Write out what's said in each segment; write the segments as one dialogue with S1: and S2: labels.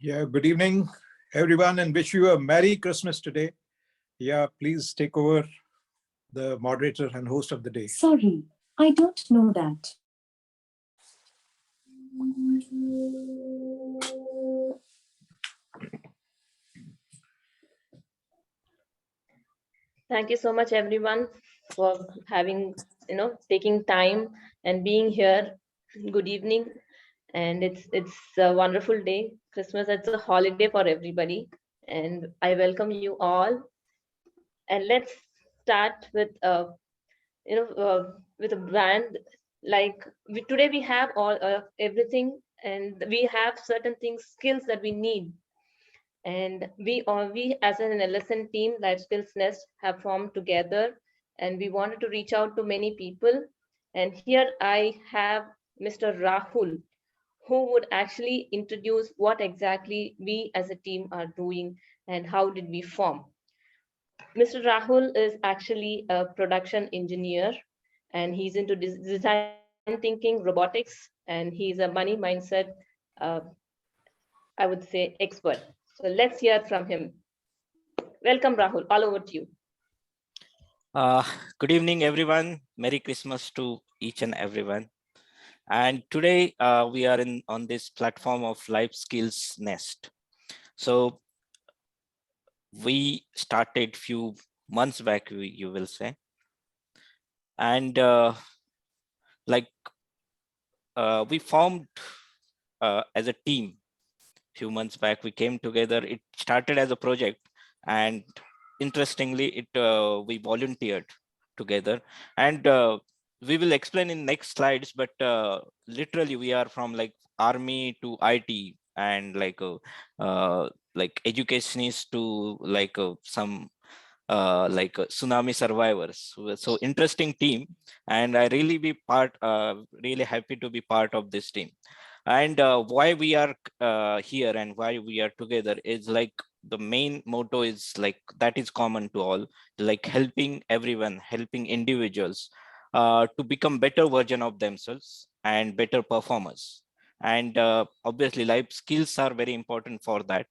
S1: Yeah, good evening, everyone, and wish you a Merry Christmas today. Yeah, please take over the moderator and host of the day.
S2: Sorry, I don't know that.
S3: Thank you so much, everyone, for having, taking time and being here. Good evening, and it's a wonderful day. Christmas, it's a holiday for everybody, and I welcome you all. And let's start with with a brand like today we have all everything, and we have certain things, skills that we need, and we as an LSN team, Life Skills Nest, have formed together, and we wanted to reach out to many people. And here I have Mr. Rahul, who would actually introduce what exactly we as a team are doing and how did we form. Mr. Rahul is actually a production engineer, and he's into design thinking, robotics, and he's a money mindset, uh, I would say, expert. So let's hear from him. Welcome, Rahul. All over to you.
S4: Good evening, everyone. Merry Christmas to each and everyone. And today we are on this platform of Life Skills Nest. So we started few months back, you will say, and we formed as a team. Few months back we came together. It started as a project, and interestingly we volunteered together, and we will explain in next slides, but literally we are from like army to IT, and like educationists to some tsunami survivors. So interesting team, and I really happy to be part of this team. And why we are here and why we are together is like the main motto is like that is common to all, like helping everyone, helping individuals to become better version of themselves and better performers. And obviously life skills are very important for that.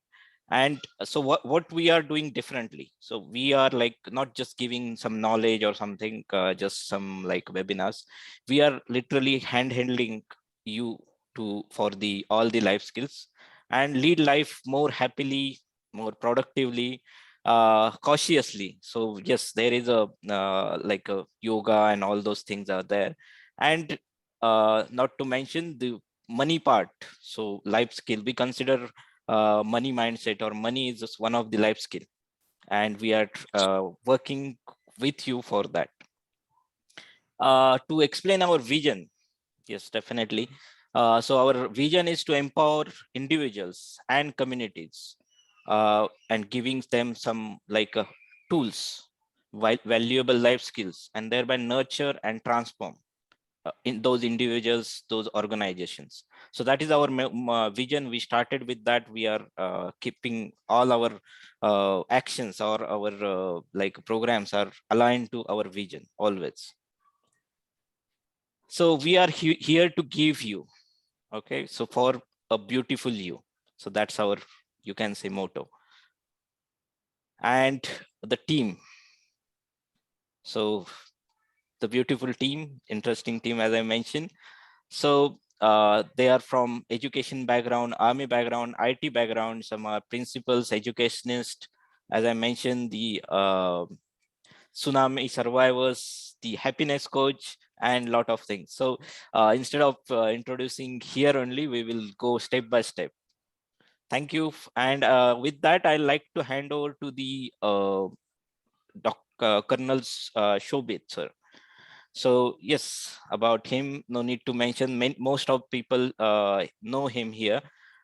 S4: And so what we are doing differently, so we are like not just giving some knowledge or something, just some like webinars. We are literally handling you to for the all the life skills and lead life more happily, more productively, cautiously. So yes, there is a like a yoga and all those things are there. And not to mention the money part. So life skill, we consider money mindset, or money is just one of the life skill, and we are working with you for that. To explain our vision, yes, definitely. So our vision is to empower individuals and communities, and giving them some tools, valuable life skills, and thereby nurture and transform in those individuals, those organizations. So that is our vision. We started with that. We are keeping all our actions, or our programs are aligned to our vision always. So we are here to give you, okay, so for a beautiful you. So that's our, you can say, motto. And the team, so the beautiful team, interesting team, as I mentioned. So they are from education background, army background, IT background. Some are principals, educationists, as I mentioned, the tsunami survivors, the happiness coach, and lot of things. So instead of introducing here only, we will go step by step. Thank you. And with that, I'd like to hand over to the Colonel Sushobit, sir. So yes, about him, no need to mention. Most of people know him here,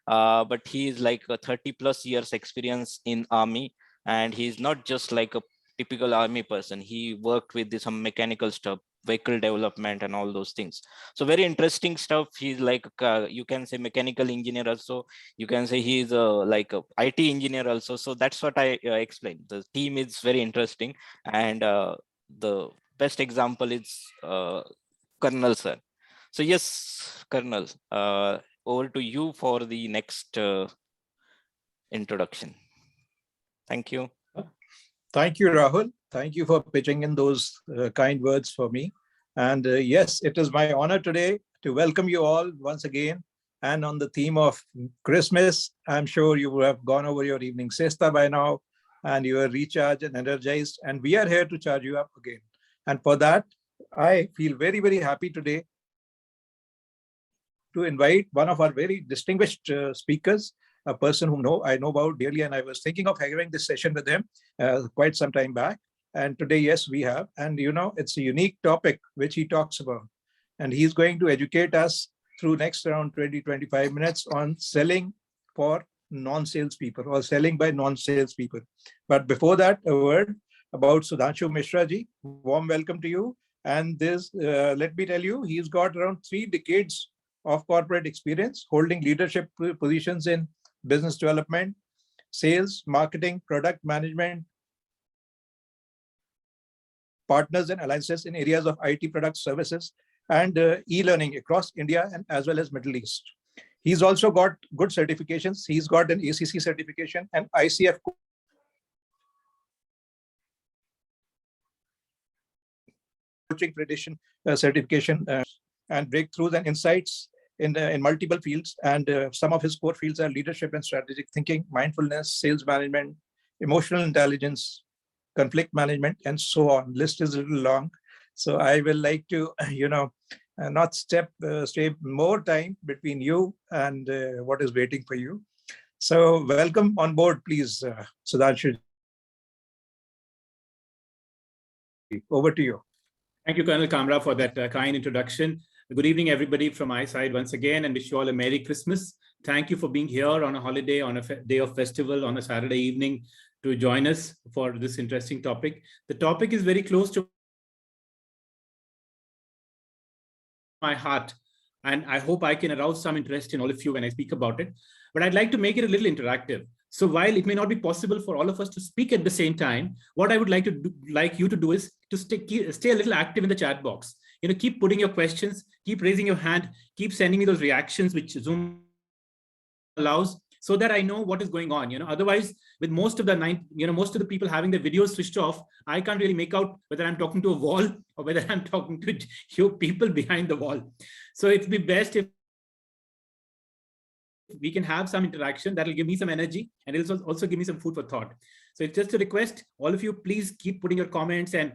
S4: but he is like a 30 plus years experience in army, and he's not just like a typical army person. He worked with some mechanical stuff, vehicle development, and all those things. So very interesting stuff. He's like you can say mechanical engineer also. You can say he's like a IT engineer also. So that's what I explained. The team is very interesting, and the best example is Colonel sir. So yes, Colonel, over to you for the next introduction. Thank you.
S1: Thank you, Rahul. Thank you for pitching in those kind words for me. And yes, it is my honor today to welcome you all once again. And on the theme of Christmas, I'm sure you will have gone over your evening siesta by now, and you are recharged and energized. And we are here to charge you up again. And for that, I feel very, very happy today to invite one of our very distinguished speakers, a person whom I know about dearly, and I was thinking of having this session with him quite some time back. And today, yes, we have. And you know, it's a unique topic which he talks about. And he's going to educate us through next around 20-25 minutes on selling for non-sales people, or selling by non-sales people. But before that, a word about Sudhanshu Mishra ji. Warm welcome to you. And this, let me tell you, he's got around 3 decades of corporate experience, holding leadership positions in business development, sales, marketing, product management, partners and alliances in areas of IT products, services, and e-learning across India and as well as Middle East. He's also got good certifications. He's got an ACC certification and ICF coaching accreditation certification. and breakthroughs and insights in multiple fields. And some of his core fields are leadership and strategic thinking, mindfulness, sales management, emotional intelligence, conflict management, and so on. List is a little long. So I will like to, not stay more time between you and what is waiting for you. So welcome on board, please, Sudhanshu. Over to you.
S5: Thank you, Colonel Kamra, for that kind introduction. Good evening, everybody, from my side once again, and wish you all a Merry Christmas. Thank you for being here on a holiday, on a day of festival, on a Saturday evening to join us for this interesting topic. The topic is very close to my heart, and I hope I can arouse some interest in all of you when I speak about it. But I'd like to make it a little interactive. So while it may not be possible for all of us to speak at the same time, what I would like you to do is to stay a little active in the chat box. Keep putting your questions, keep raising your hand, keep sending me those reactions which Zoom allows, so that I know what is going on. Otherwise, with most of the people having their videos switched off, I can't really make out whether I'm talking to a wall or whether I'm talking to you people behind the wall. So it'd be best if we can have some interaction. That'll give me some energy, and it'll also give me some food for thought. So it's just a request, all of you, please keep putting your comments and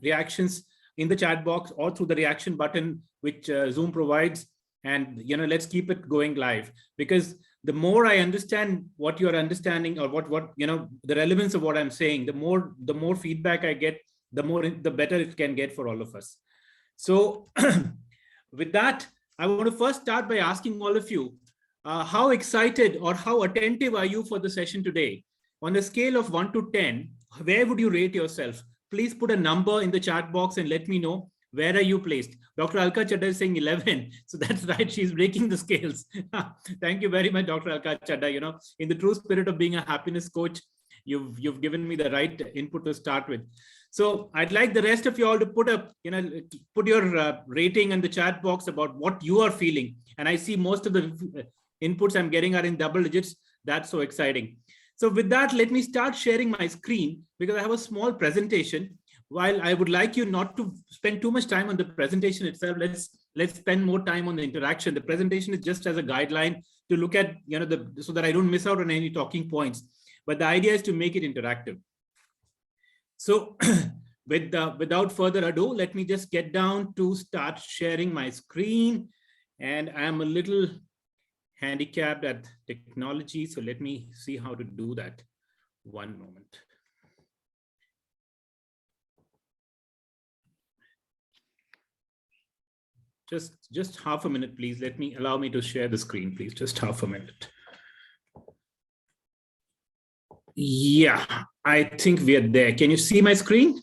S5: reactions in the chat box or through the reaction button which Zoom provides, and let's keep it going live, because the more I understand what you're understanding, or what the relevance of what I'm saying, the more feedback I get, the better it can get for all of us. So with that, I want to first start by asking all of you, how excited or how attentive are you for the session today? On a scale of 1 to 10, where would you rate yourself? Please put a number in the chat box and let me know, where are you placed? Dr. Alka Chadda is saying 11. So that's right, she's breaking the scales. Thank you very much, Dr. Alka Chadda. In the true spirit of being a happiness coach, you've given me the right input to start with. So I'd like the rest of you all to put your rating in the chat box about what you are feeling. And I see most of the inputs I'm getting are in double digits. That's so exciting. So with that, let me start sharing my screen, because I have a small presentation. While I would like you not to spend too much time on the presentation itself, let's spend more time on the interaction. The presentation is just as a guideline to look at, so that I don't miss out on any talking points. But the idea is to make it interactive. So without further ado, let me just get down to start sharing my screen. And I'm a little handicapped at technology, so let me see how to do that. One moment. Just half a minute, please. Allow me to share the screen, please. Just half a minute. Yeah, I think we are there. Can you see my screen?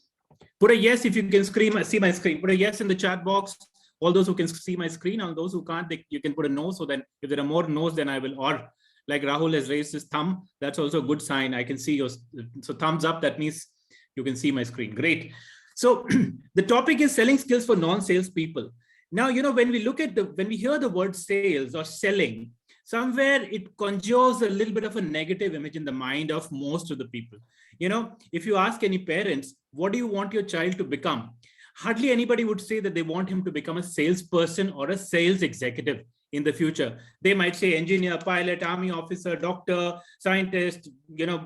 S5: Put a yes if you can see my screen. Put a yes in the chat box. All those who can see my screen, and those who can't, you can put a no. So then if there are more no's, then I will, or like Rahul has raised his thumb, that's also a good sign. I can see yours. So thumbs up, that means you can see my screen. Great. So the topic is selling skills for non-sales people. Now, when we hear the word sales or selling, somewhere it conjures a little bit of a negative image in the mind of most of the people. If you ask any parents, what do you want your child to become? Hardly anybody would say that they want him to become a salesperson or a sales executive in the future. They might say engineer, pilot, army officer, doctor, scientist,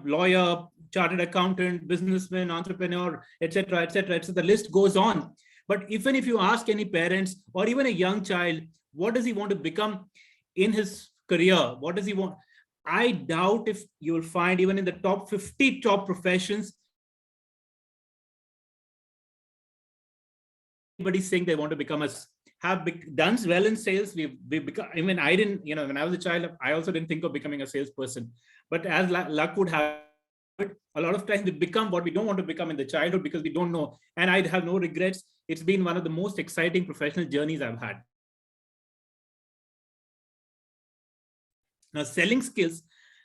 S5: lawyer, chartered accountant, businessman, entrepreneur, etc., etc. So the list goes on. But even if you ask any parents or even a young child, what does he want to become in his career? What does he want? I doubt if you will find even in the top 50 top professions, anybody saying they want to become have done well in sales. We've become, I didn't, when I was a child, I also didn't think of becoming a salesperson. But as luck would have it, a lot of times we become what we don't want to become in the childhood because we don't know. And I have no regrets. It's been one of the most exciting professional journeys I've had. Now, selling skills,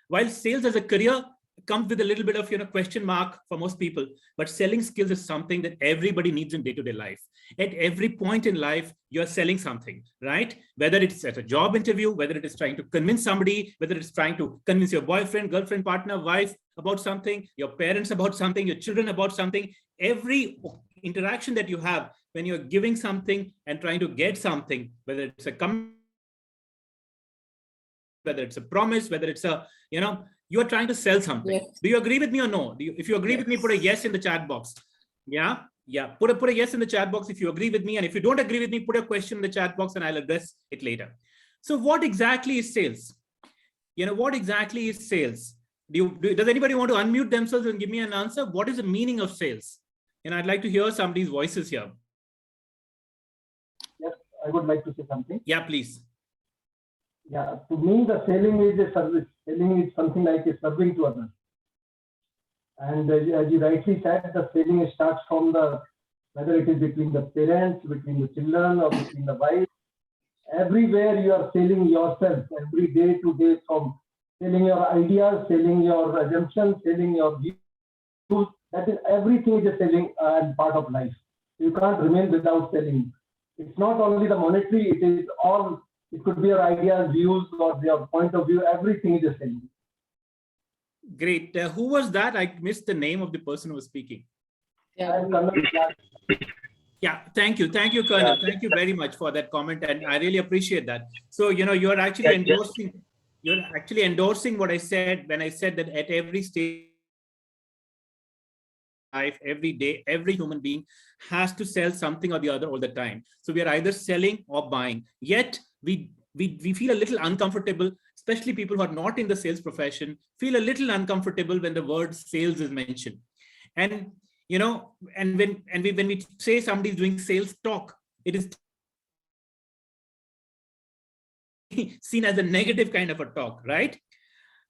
S5: while sales as a career comes with a little bit of question mark for most people, but selling skills is something that everybody needs in day-to-day life. At every point in life, you're selling something, right? Whether it's at a job interview, whether it is trying to convince somebody, whether it's trying to convince your boyfriend, girlfriend, partner, wife about something, your parents about something, your children about something. Every interaction that you have, when you're giving something and trying to get something, whether it's a whether it's a promise, whether it's a, you are trying to sell something.
S2: Yes.
S5: Do you agree with me or no? If you agree with me, put a yes in the chat box. Yeah. Put a yes in the chat box if you agree with me. And if you don't agree with me, put a question in the chat box and I'll address it later. So what exactly is sales? What exactly is sales? Does anybody want to unmute themselves and give me an answer? What is the meaning of sales? I'd like to hear somebody's voices here.
S6: Yes, I would like to say something.
S5: Yeah, please.
S6: Yeah, to me, the selling is a service. Selling is something like a serving to others. And as you rightly said, the selling starts from whether it is between the parents, between the children, or between the wife. Everywhere you are selling yourself every day to day, from selling your ideas, selling your assumptions, selling your views. That is, everything is a selling and part of life. You can't remain without selling. It's not only the monetary, it is all, it could be your ideas, views, or your point of view, everything is a selling.
S5: Great. Who was that? I missed the name of the person who was speaking.
S2: Yeah.
S5: Yeah, thank you. Thank you, Colonel. Thank you very much for that comment. And I really appreciate that. So, you're actually endorsing what I said when I said that at every stage of life, every day, every human being has to sell something or the other all the time. So we are either selling or buying. Yet we feel a little uncomfortable, especially people who are not in the sales profession, feel a little uncomfortable when the word sales is mentioned. And and when we say somebody's doing sales talk, it is seen as a negative kind of a talk, right?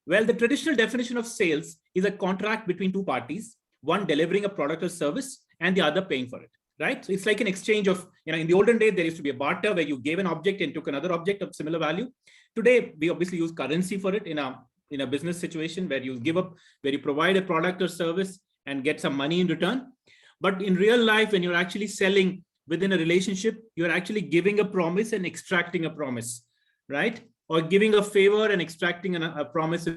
S5: Well, the traditional definition of sales is a contract between two parties, one delivering a product or service and the other paying for it, right? So it's like an exchange of, in the olden days, there used to be a barter where you gave an object and took another object of similar value. Today, we obviously use currency for it in a business situation where you provide a product or service and get some money in return. But in real life, when you're actually selling within a relationship, you're actually giving a promise and extracting a promise, right? Or giving a favor and extracting a promise.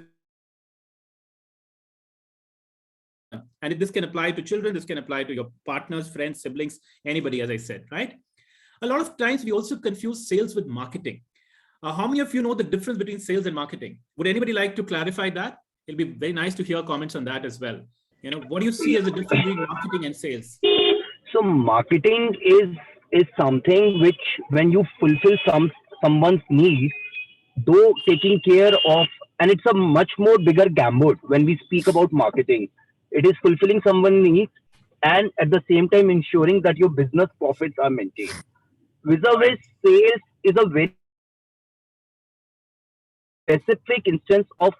S5: And this can apply to children, this can apply to your partners, friends, siblings, anybody, as I said, right? A lot of times we also confuse sales with marketing. How many of you know the difference between sales and marketing? Would anybody like to clarify that? It'll be very nice to hear comments on that as well. What do you see as a difference between marketing and sales?
S7: So marketing is something which, when you fulfill someone's need, though taking care of, and it's a much more bigger gambit when we speak about marketing. It is fulfilling someone's needs and at the same time ensuring that your business profits are maintained. Vis-a-vis sales is a very specific instance of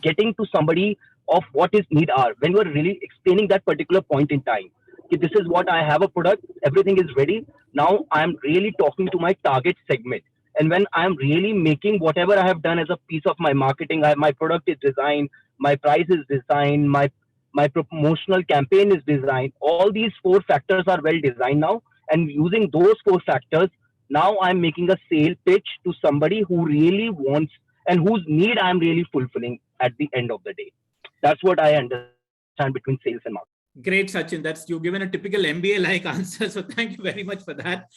S7: getting to somebody of what his need are, when you are really explaining that particular point in time. Okay, this is what I have, a product, everything is ready. Now I'm really talking to my target segment. And when I'm really making whatever I have done as a piece of my marketing, my product is designed, my price is designed, my promotional campaign is designed. All these 4 factors are well designed now. And using those 4 factors, now I'm making a sale pitch to somebody who really wants and whose need I'm really fulfilling at the end of the day. That's what I understand between sales and marketing.
S5: Great, Sachin. You've given a typical MBA-like answer. So thank you very much for that.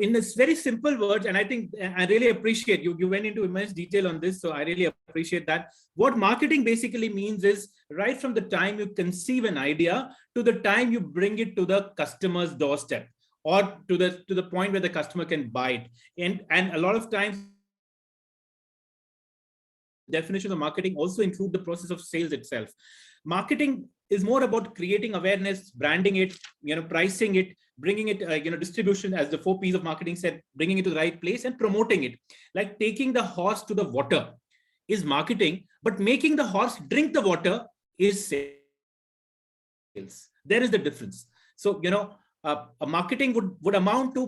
S5: In this very simple words, and I think I really appreciate you went into immense detail on this. So I really appreciate that. What marketing basically means is right from the time you conceive an idea to the time you bring it to the customer's doorstep or to the point where the customer can buy it. And a lot of times, definition of marketing also include the process of sales itself. Marketing is more about creating awareness, branding it, pricing it, bringing it, distribution, as the 4 P's of marketing said, bringing it to the right place and promoting it. Like taking the horse to the water is marketing, but making the horse drink the water is sales. There is the difference. So, a marketing would amount to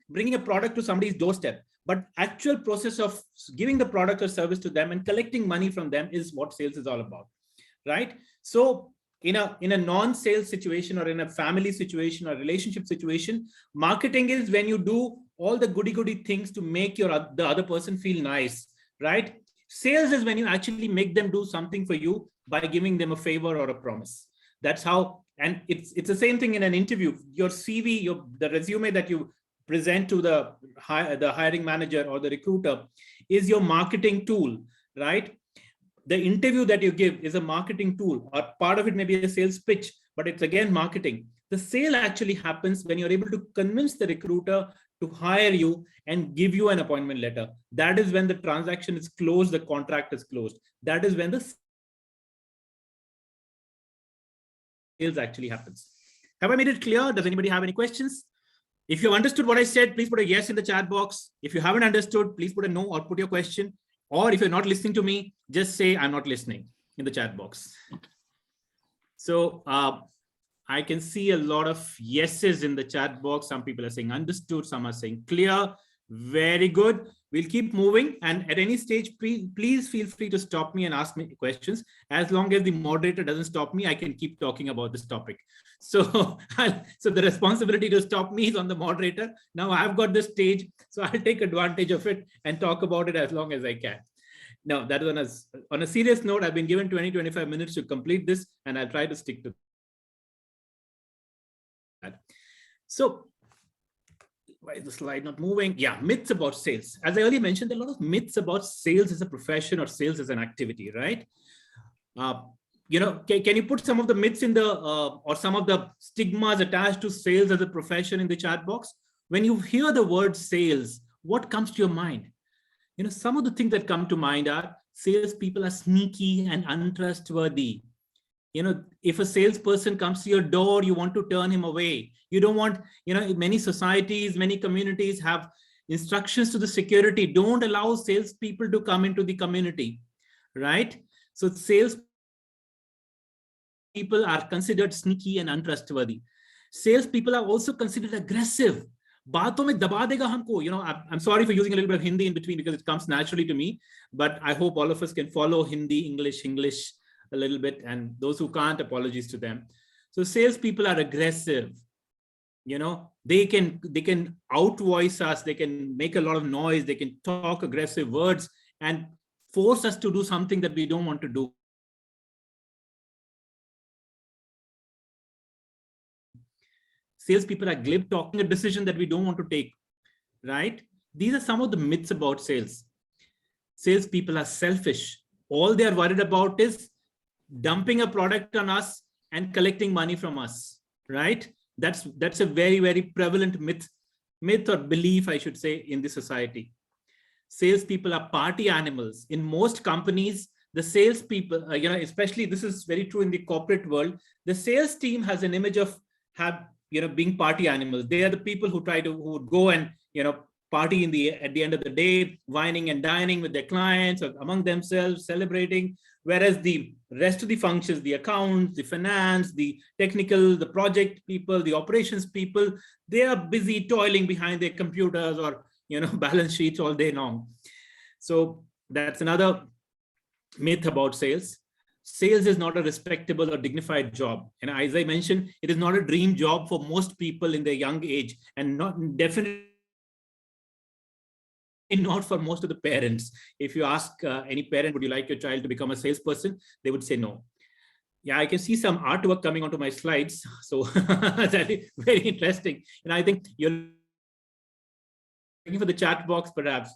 S5: bringing a product to somebody's doorstep, but actual process of giving the product or service to them and collecting money from them is what sales is all about, right? So in a non-sales situation or in a family situation or relationship situation, marketing is when you do all the goody things to make the other person feel nice, right? Sales is when you actually make them do something for you by giving them a favor or a promise. That's how And it's the same thing in an interview. Your CV, the resume that you present to the hiring manager or the recruiter is your marketing tool, right? The interview that you give is a marketing tool, or part of it may be a sales pitch, but it's again marketing. The sale actually happens when you're able to convince the recruiter to hire you and give you an appointment letter. That is when the transaction is closed, the contract is closed. That is when the sales actually happens. Have I made it clear? Does anybody have any questions? If you understood what I said, please put a yes in the chat box. If you haven't understood, please put a no or put your question. Or if you're not listening to me, just say I'm not listening in the chat box. So I can see a lot of yeses in the chat box. Some people are saying understood, some are saying clear. Very good. We'll keep moving. And at any stage, please feel free to stop me and ask me questions. As long as the moderator doesn't stop me, I can keep talking about this topic. So, so the responsibility to stop me is on the moderator. Now I've got the stage, so I'll take advantage of it and talk about it as long as I can. Now, that is on a serious note. I've been given 20-25 minutes to complete this, and I'll try to stick to that. So, why is the slide not moving? Yeah, myths about sales. As I earlier mentioned, there are a lot of myths about sales as a profession or sales as an activity, right? You know, can you put some of the myths in the, or some of the stigmas attached to sales as a profession in the chat box? When you hear the word sales, what comes to your mind? You know, some of the things that come to mind are salespeople are sneaky and untrustworthy. You know, if a salesperson comes to your door, you want to turn him away. You don't want, you know, many societies, many communities have instructions to the security. Don't allow salespeople to come into the community, right? So salespeople are considered sneaky and untrustworthy. Salespeople are also considered aggressive. बातों में दबा देगा हमको. You know, I'm sorry for using a little bit of Hindi in between because it comes naturally to me, but I hope all of us can follow Hindi, English a little bit, and those who can't, apologies to them. So salespeople are aggressive. You know, they can outvoice us, they can make a lot of noise, they can talk aggressive words and force us to do something that we don't want to do. Salespeople are glib, talking a decision that we don't want to take, right? These are some of the myths about sales. Salespeople are selfish. All they are worried about is dumping a product on us and collecting money from us, right? That's a very, very prevalent myth or belief, I should say, in the society. Salespeople are party animals. In most companies, the salespeople, you know, especially this is very true in the corporate world, the sales team has an image of being party animals. They are the people who would go and, you know, party at the end of the day, whining and dining with their clients or among themselves, celebrating. Whereas the rest of the functions, the accounts, the finance, the technical, the project people, the operations people, they are busy toiling behind their computers or, you know, balance sheets all day long. So that's another myth about sales. Sales is not a respectable or dignified job. And as I mentioned, it is not a dream job for most people in their young age, and definitely not for most of the parents. If you ask any parent, would you like your child to become a salesperson? They would say no. Yeah, I can see some artwork coming onto my slides. So that is very interesting. And I think you're looking for the chat box, perhaps.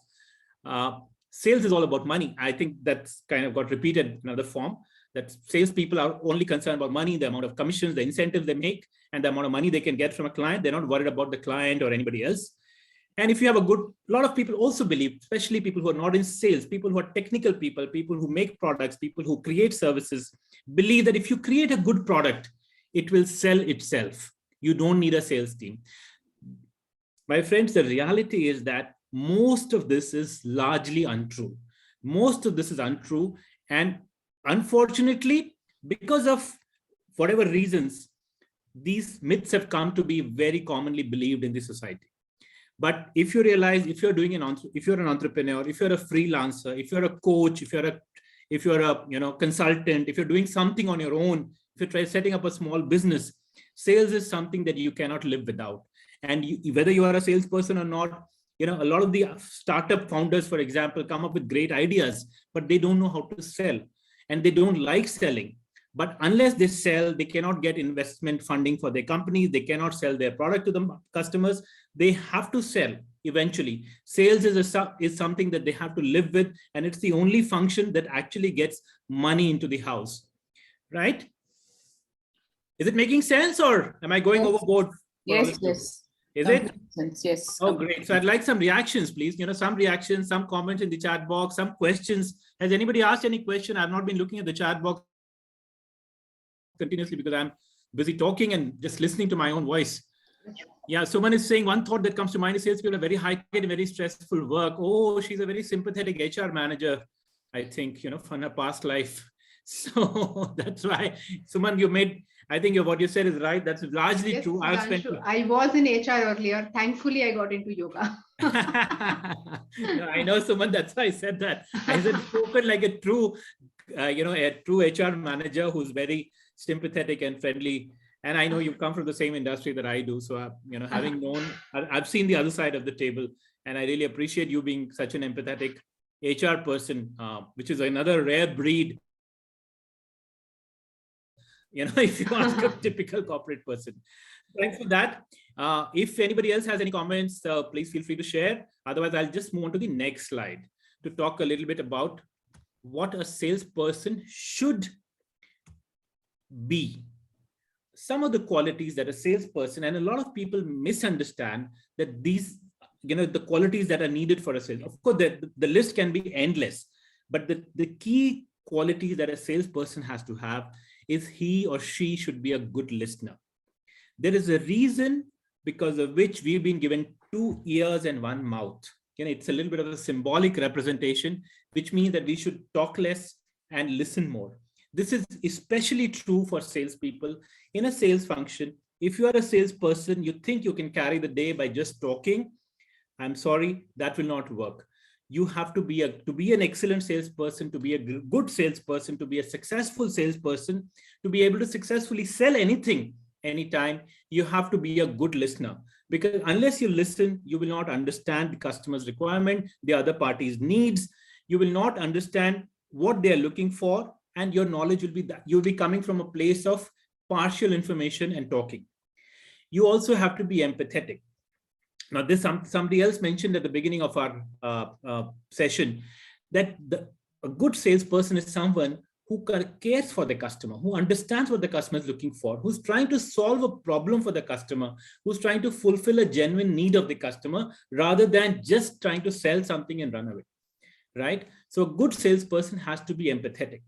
S5: Sales is all about money. I think that's kind of got repeated in another form, that salespeople are only concerned about money, the amount of commissions, the incentives they make, and the amount of money they can get from a client. They're not worried about the client or anybody else. And if you have a lot of people also believe, especially people who are not in sales, people who are technical people who make products, people who create services, believe that if you create a good product, it will sell itself. You don't need a sales team. My friends, the reality is that most of this is largely untrue. Most of this is untrue. And unfortunately, because of whatever reasons, these myths have come to be very commonly believed in the society. But if you realize, if you're an entrepreneur, if you're a freelancer, if you're a coach, if you're a consultant, if you're doing something on your own, if you try setting up a small business, sales is something that you cannot live without. And whether you are a salesperson or not, you know, a lot of the startup founders, for example, come up with great ideas, but they don't know how to sell and they don't like selling. But unless they sell, they cannot get investment funding for their companies. They cannot sell their product to the customers. They have to sell eventually. Sales is something that they have to live with, and it's the only function that actually gets money into the house, right? Is it making sense, or am I going overboard?
S8: Yes, yes.
S5: Is it?
S8: Sense, yes.
S5: Oh, great. So I'd like some reactions, please. Some reactions, some comments in the chat box, some questions. Has anybody asked any question? I've not been looking at the chat box continuously because I'm busy talking and just listening to my own voice. Yeah, someone is saying one thought that comes to mind is salespeople are very high-paid, very stressful work. Oh, she's a very sympathetic HR manager, I think, from her past life. So that's why, Suman, you made, I think what you said is right. That's largely
S9: Yes,
S5: true.
S9: I was in HR earlier. Thankfully, I got into yoga.
S5: No, I know, Suman, that's why I said that. I said spoken like a true, a true HR manager who's very sympathetic and friendly. And I know you come from the same industry that I do. So, having known, I've seen the other side of the table, and I really appreciate you being such an empathetic HR person, which is another rare breed. If you ask a typical corporate person. Thanks for that. If anybody else has any comments, please feel free to share. Otherwise, I'll just move on to the next slide to talk a little bit about what a salesperson should be. Some of the qualities that a salesperson, and a lot of people misunderstand that these, the qualities that are needed for a sales. Of course, the list can be endless, but the key qualities that a salesperson has to have is he or she should be a good listener. There is a reason because of which we've been given 2 ears and 1 mouth. It's a little bit of a symbolic representation, which means that we should talk less and listen more. This is especially true for salespeople in a sales function. If you are a salesperson, you think you can carry the day by just talking. I'm sorry, that will not work. You have to be an excellent salesperson, to be a good salesperson, to be a successful salesperson, to be able to successfully sell anything, anytime. You have to be a good listener, because unless you listen, you will not understand the customer's requirement, the other party's needs. You will not understand what they are looking for, and your knowledge will be that you'll be coming from a place of partial information and talking. You also have to be empathetic. Now, this somebody else mentioned at the beginning of our session that a good salesperson is someone who cares for the customer, who understands what the customer is looking for, who's trying to solve a problem for the customer, who's trying to fulfill a genuine need of the customer rather than just trying to sell something and run away, right? So a good salesperson has to be empathetic.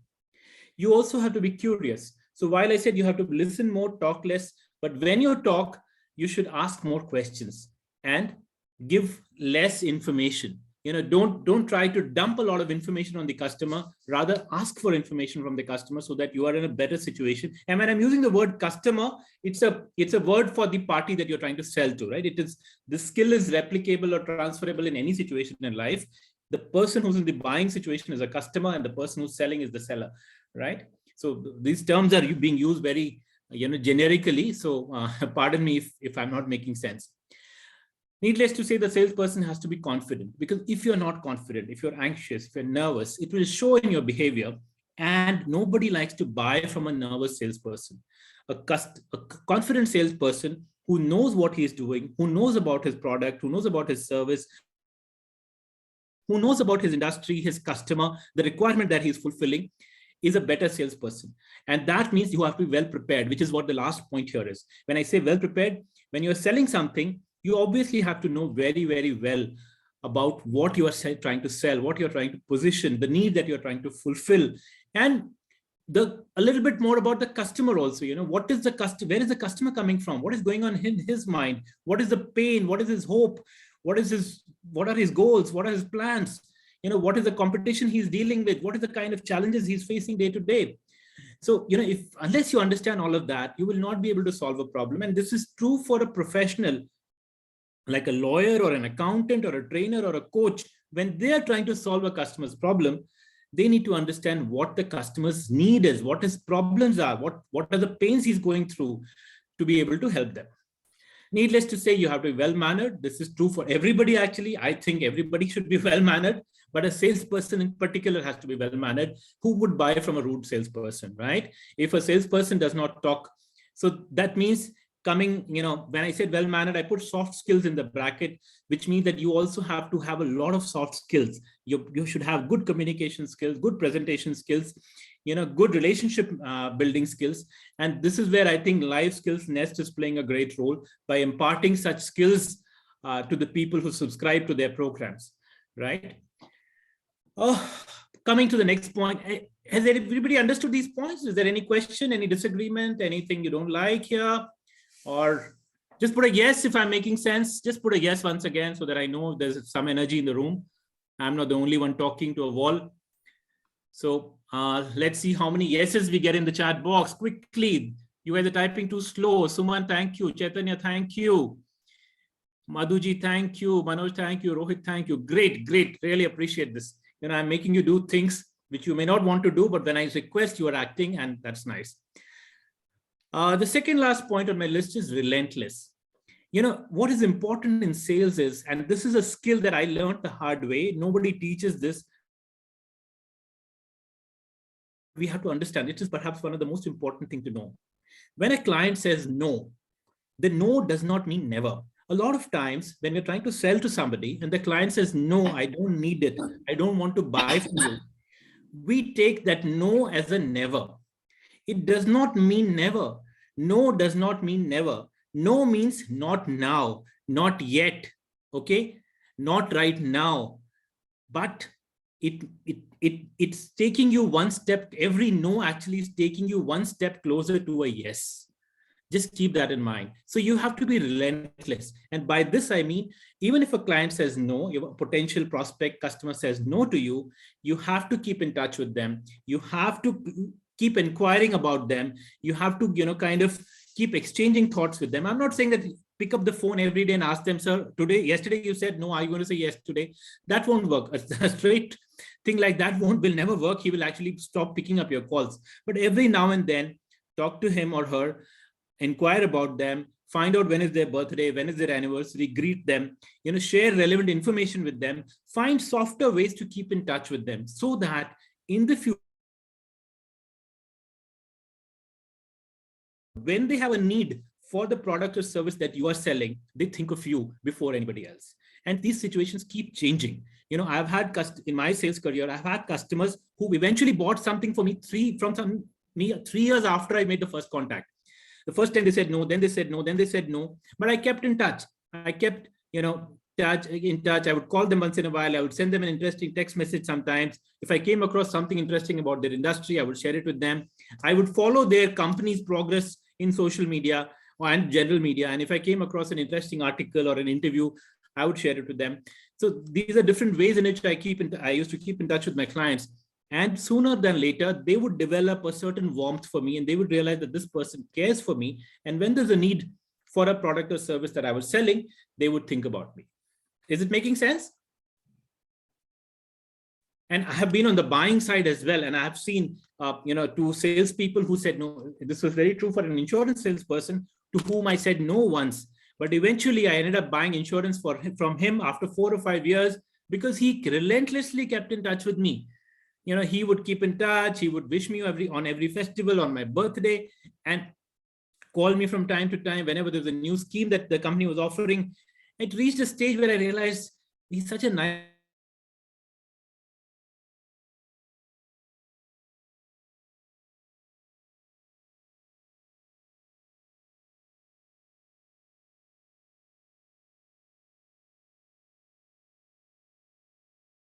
S5: You also have to be curious. So while I said you have to listen more, talk less, but when you talk, you should ask more questions and give less information. Don't try to dump a lot of information on the customer, rather ask for information from the customer so that you are in a better situation. And when I'm using the word customer, it's a word for the party that you're trying to sell to, right? The skill is replicable or transferable in any situation in life. The person who's in the buying situation is a customer, and the person who's selling is the seller, right? So these terms are being used very, generically. So pardon me if I'm not making sense. Needless to say, the salesperson has to be confident, because if you're not confident, if you're anxious, if you're nervous, it will show in your behavior, and nobody likes to buy from a nervous salesperson. A confident salesperson who knows what he's doing, who knows about his product, who knows about his service, who knows about his industry, his customer, the requirement that he's fulfilling, is a better salesperson. And that means you have to be well prepared, which is what the last point here is. When I say well prepared, when you're selling something, you obviously have to know very, very well about what you are trying to sell, what you're trying to position, the need that you're trying to fulfill, and a little bit more about the customer also. What is the customer? Where is the customer coming from? What is going on in his mind? What is the pain? What is his hope? What are his goals? What are his plans? What is the competition he's dealing with? What is the kind of challenges he's facing day to day? So, unless you understand all of that, you will not be able to solve a problem. And this is true for a professional, like a lawyer or an accountant or a trainer or a coach. When they are trying to solve a customer's problem, they need to understand what the customer's need is, what his problems are, what are the pains he's going through, to be able to help them. Needless to say, you have to be well-mannered. This is true for everybody, actually. I think everybody should be well-mannered, but a salesperson in particular has to be well-mannered. Who would buy from a rude salesperson, right? If a salesperson does not talk, so that means coming, when I said well-mannered, I put soft skills in the bracket, which means that you also have to have a lot of soft skills. You should have good communication skills, good presentation skills, good relationship building skills. And this is where I think Life Skills Nest is playing a great role by imparting such skills to the people who subscribe to their programs, right? Coming to the next point, has everybody understood these points? Is there any question, any disagreement, anything you don't like here? Or just put a yes if I'm making sense. Just put a yes once again so that I know there's some energy in the room. I'm not the only one talking to a wall. So let's see how many yeses we get in the chat box quickly. You guys are typing too slow. Suman, thank you. Chaitanya, thank you. Madhuji, thank you. Manoj, thank you. Rohit, thank you. Great, great. Really appreciate this. I'm making you do things which you may not want to do, but when I request, you are acting, and that's nice. The second last point on my list is relentless. What is important in sales is, and this is a skill that I learned the hard way. Nobody teaches this. We have to understand it is perhaps one of the most important things to know. When a client says no, the no does not mean never. A lot of times when we're trying to sell to somebody and the client says, no, I don't need it. I don't want to buy from you. We take that no as a never. It does not mean never. No does not mean never. No means not now, not yet, okay? Not right now. But it's taking you one step. Every no actually is taking you one step closer to a yes. Just keep that in mind. So you have to be relentless. And by this, I mean, even if a client says no, your potential prospect customer says no to you, you have to keep in touch with them. You have to keep inquiring about them. You have to, kind of keep exchanging thoughts with them. I'm not saying that pick up the phone every day and ask them, sir, yesterday you said no, are you going to say yes today? That won't work. A straight thing like that will never work. He will actually stop picking up your calls. But every now and then, talk to him or her, inquire about them, find out when is their birthday, when is their anniversary, greet them, share relevant information with them, find softer ways to keep in touch with them so that in the future, when they have a need for the product or service that you are selling, they think of you before anybody else. And these situations keep changing. I've had in my sales career, I've had customers who eventually bought something for me 3 years after I made the first contact. The first time they said no, then they said no, then they said no, but I kept in touch. I kept, in touch. I would call them once in a while. I would send them an interesting text message sometimes. If I came across something interesting about their industry, I would share it with them. I would follow their company's progress in social media and general media. And if I came across an interesting article or an interview, I would share it with them. So these are different ways in which I used to keep in touch with my clients. And sooner than later, they would develop a certain warmth for me and they would realize that this person cares for me. And when there's a need for a product or service that I was selling, they would think about me. Is it making sense? And I have been on the buying side as well. And I have seen, 2 salespeople who said no. This was very true for an insurance salesperson to whom I said no once. But eventually I ended up buying insurance from him after 4 or 5 years because he relentlessly kept in touch with me. He would keep in touch. He would wish me on every festival, on my birthday, and call me from time to time whenever there was a new scheme that the company was offering. It reached a stage where I realized he's such a nice.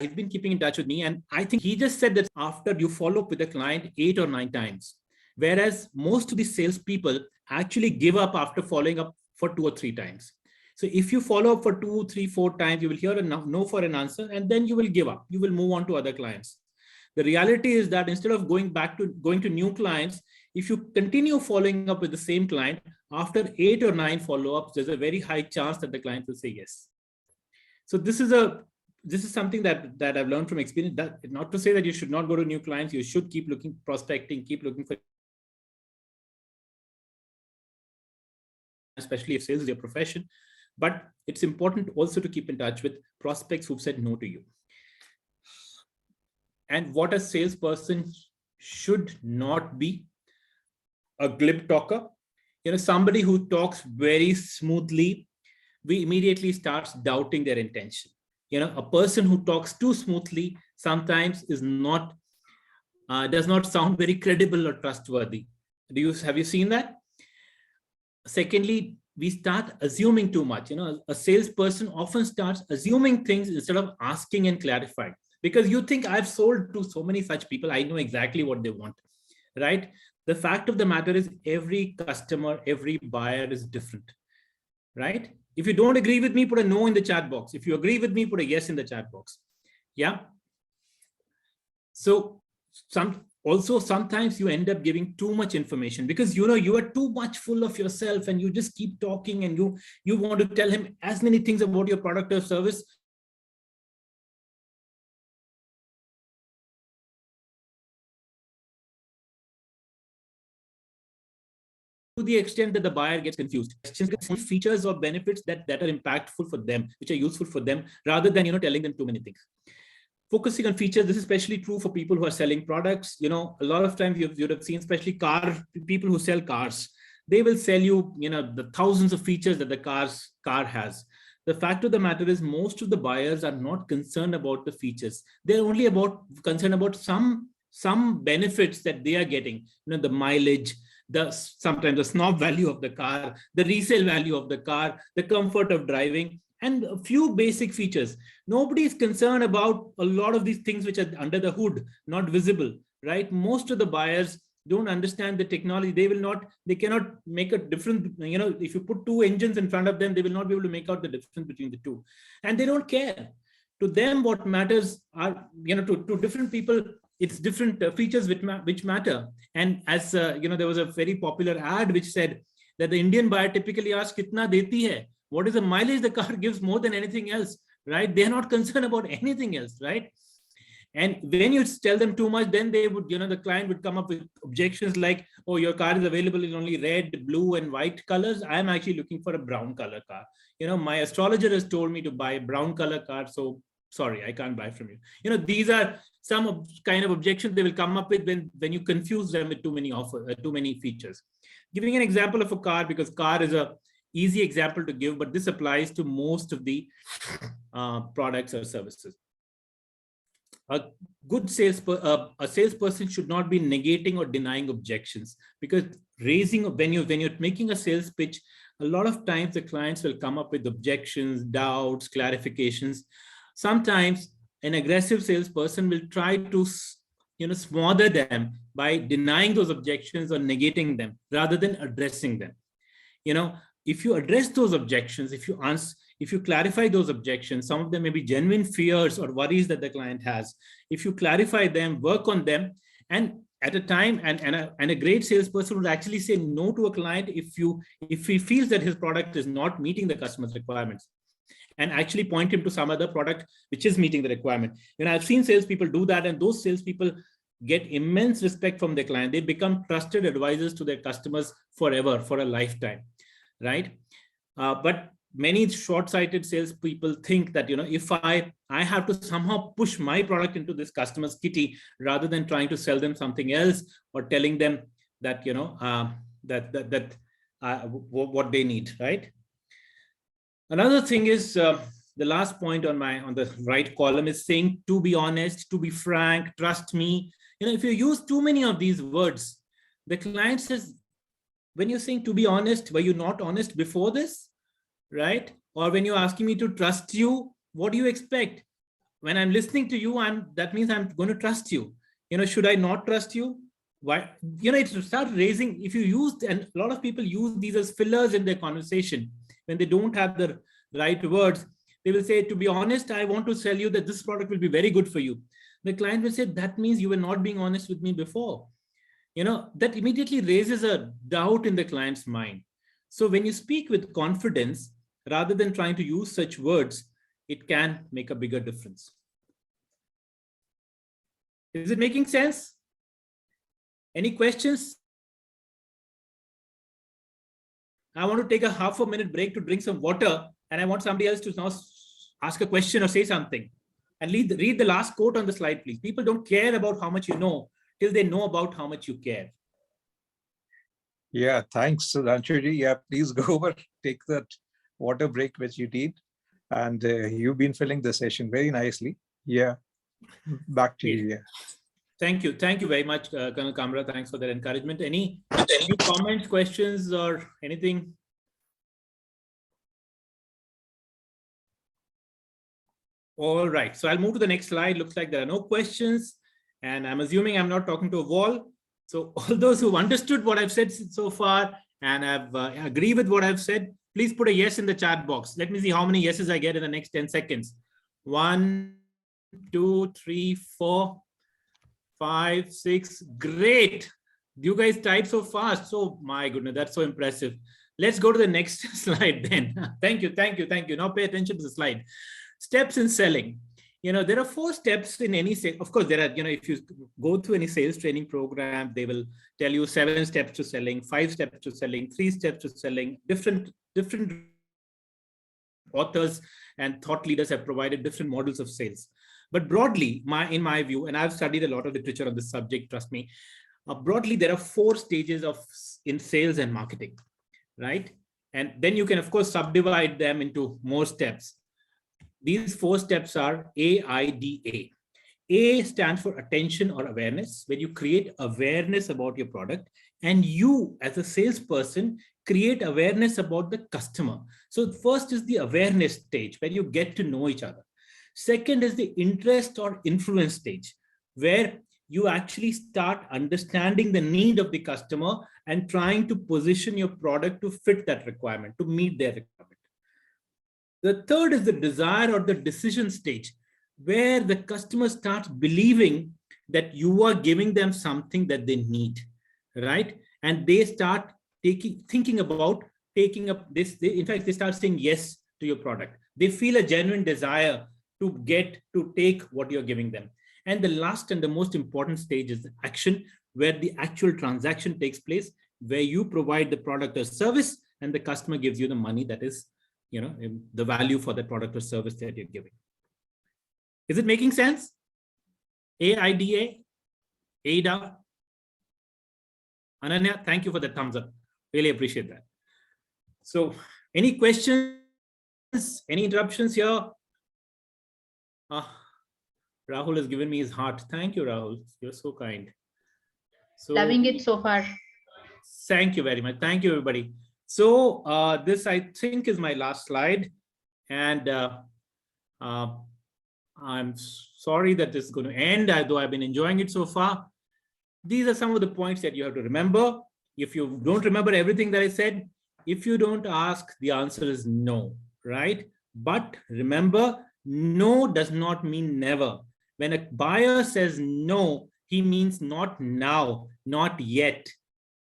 S5: He's been keeping in touch with me. And I think he just said that after you follow up with a client 8 or 9 times, whereas most of the salespeople actually give up after following up for 2 or 3 times. So if you follow up for 2, 3, 4 times, you will hear a no for an answer, and then you will give up. You will move on to other clients. The reality is that instead of going to new clients, if you continue following up with the same client, after 8 or 9 follow-ups, there's a very high chance that the client will say yes. So this is something that I've learned from experience. That not to say that you should not go to new clients. You should keep looking, prospecting, keep looking for especially if sales is your profession. But it's important also to keep in touch with prospects who've said no to you. And what a salesperson should not be: a glib talker. Somebody who talks very smoothly, we immediately starts doubting their intention. A person who talks too smoothly sometimes is not, does not sound very credible or trustworthy. Have you seen that? Secondly, we start assuming too much. A salesperson often starts assuming things instead of asking and clarifying, because you think, I've sold to so many such people, I know exactly what they want, right? The fact of the matter is every customer, every buyer is different, right? If you don't agree with me, put a no in the chat box. If you agree with me, put a yes in the chat box. Yeah. So sometimes you end up giving too much information because you are too much full of yourself and you just keep talking and you want to tell him as many things about your product or service. To the extent that the buyer gets confused. Features or benefits that are impactful for them, which are useful for them, rather than telling them too many things. Focusing on features, this is especially true for people who are selling products. A lot of times you'd have seen, especially people who sell cars, they will sell you, the thousands of features that the car has. The fact of the matter is most of the buyers are not concerned about the features. They're only concerned about some benefits that they are getting, the mileage, sometimes the snob value of the car, the resale value of the car, the comfort of driving, and a few basic features. Nobody is concerned about a lot of these things which are under the hood, not visible, right? Most of the buyers don't understand the technology. They cannot make a difference. If you put two engines in front of them, they will not be able to make out the difference between the two. And they don't care. To them, what matters are, to different people, it's different features which matter. And as there was a very popular ad which said that the Indian buyer typically asks, "Kitna deti hai?" What is the mileage the car gives more than anything else, right? They're not concerned about anything else, right? And when you tell them too much, then they would, the client would come up with objections like, "Oh, your car is available in only red, blue, and white colors. I'm actually looking for a brown color car. My astrologer has told me to buy a brown color car, so sorry, I can't buy from you." These are some kind of objections they will come up with when you confuse them with too many features. Giving an example of a car, because car is a easy example to give, but this applies to most of the products or services. A good salesperson should not be negating or denying objections, because when you're making a sales pitch, a lot of times the clients will come up with objections, doubts, clarifications. Sometimes an aggressive salesperson will try to smother them by denying those objections or negating them rather than addressing them. If you address those objections, if you clarify those objections, some of them may be genuine fears or worries that the client has. If you clarify them, work on them, and at a time, and a great salesperson would actually say no to a client if he feels that his product is not meeting the customer's requirements, and actually point him to some other product which is meeting the requirement. I've seen salespeople do that, and those salespeople get immense respect from their client. They become trusted advisors to their customers forever, for a lifetime, right? But many short-sighted salespeople think that if I have to somehow push my product into this customer's kitty rather than trying to sell them something else or telling them that what they need, right? Another thing is the last point on the right column is saying, to be honest, to be frank, trust me. If you use too many of these words, the client says, when you're saying to be honest, were you not honest before this, right? Or when you're asking me to trust you, what do you expect? When I'm listening to you, that means I'm going to trust you. Should I not trust you? Why? It start raising, if you use, and a lot of people use these as fillers in their conversation. When they don't have the right words, they will say, to be honest, I want to tell you that this product will be very good for you. The client will say, that means you were not being honest with me before. That immediately raises a doubt in the client's mind. So when you speak with confidence, rather than trying to use such words, it can make a bigger difference. Is it making sense? Any questions? I want to take a half a minute break to drink some water, and I want somebody else to now ask a question or say something. And read the last quote on the slide, please. People don't care about how much you know till they know about how much you care.
S1: Yeah, thanks, Sudhanshu. Yeah, please go over, take that water break which you need. And you've been filling the session very nicely. Yeah, back to you. Yeah.
S5: Thank you. Thank you very much, Colonel Kamra. Thanks for that encouragement. Any comments, questions, or anything? All right. So I'll move to the next slide. Looks like there are no questions. And I'm assuming I'm not talking to a wall. So all those who've understood what I've said so far and have agree with what I've said, please put a yes in the chat box. Let me see how many yeses I get in the next 10 seconds. 1, 2, 3, 4, 5, 6. Great. You guys type so fast. So my goodness, that's so impressive. Let's go to the next slide then. Thank you. Thank you. Thank you. Now pay attention to the slide. Steps in selling. There are 4 steps in any sale. Of course, there are, if you go through any sales training program, they will tell you 7 steps to selling, 5 steps to selling, 3 steps to selling. Different authors and thought leaders have provided different models of sales. But broadly, in my view, and I've studied a lot of literature on this subject, trust me, broadly, there are 4 stages in sales and marketing, right? And then you can, of course, subdivide them into more steps. These 4 steps are AIDA. A stands for attention or awareness, where you create awareness about your product, and you, as a salesperson, create awareness about the customer. So first is the awareness stage, where you get to know each other. Second is the interest or influence stage, where you actually start understanding the need of the customer and trying to position your product to fit that requirement, to meet their requirement. The third is the desire or the decision stage, where the customer starts believing that you are giving them something that they need, right? And they start thinking about taking up this. In fact, they start saying yes to your product. They feel a genuine desire to take what you're giving them. And the last and the most important stage is the action, where the actual transaction takes place, where you provide the product or service and the customer gives you the money that is, the value for the product or service that you're giving. Is it making sense? AIDA, AIDA. Ananya, thank you for the thumbs up. Really appreciate that. So any questions, any interruptions here? Rahul has given me his heart. Thank you, Rahul. You're so kind. So,
S9: loving it so far.
S5: Thank you very much. Thank you, everybody. So this, I think, is my last slide. And I'm sorry that this is going to end, although I've been enjoying it so far. These are some of the points that you have to remember. If you don't remember everything that I said, if you don't ask, the answer is no, right? But remember, no does not mean never. When a buyer says no, he means not now, not yet.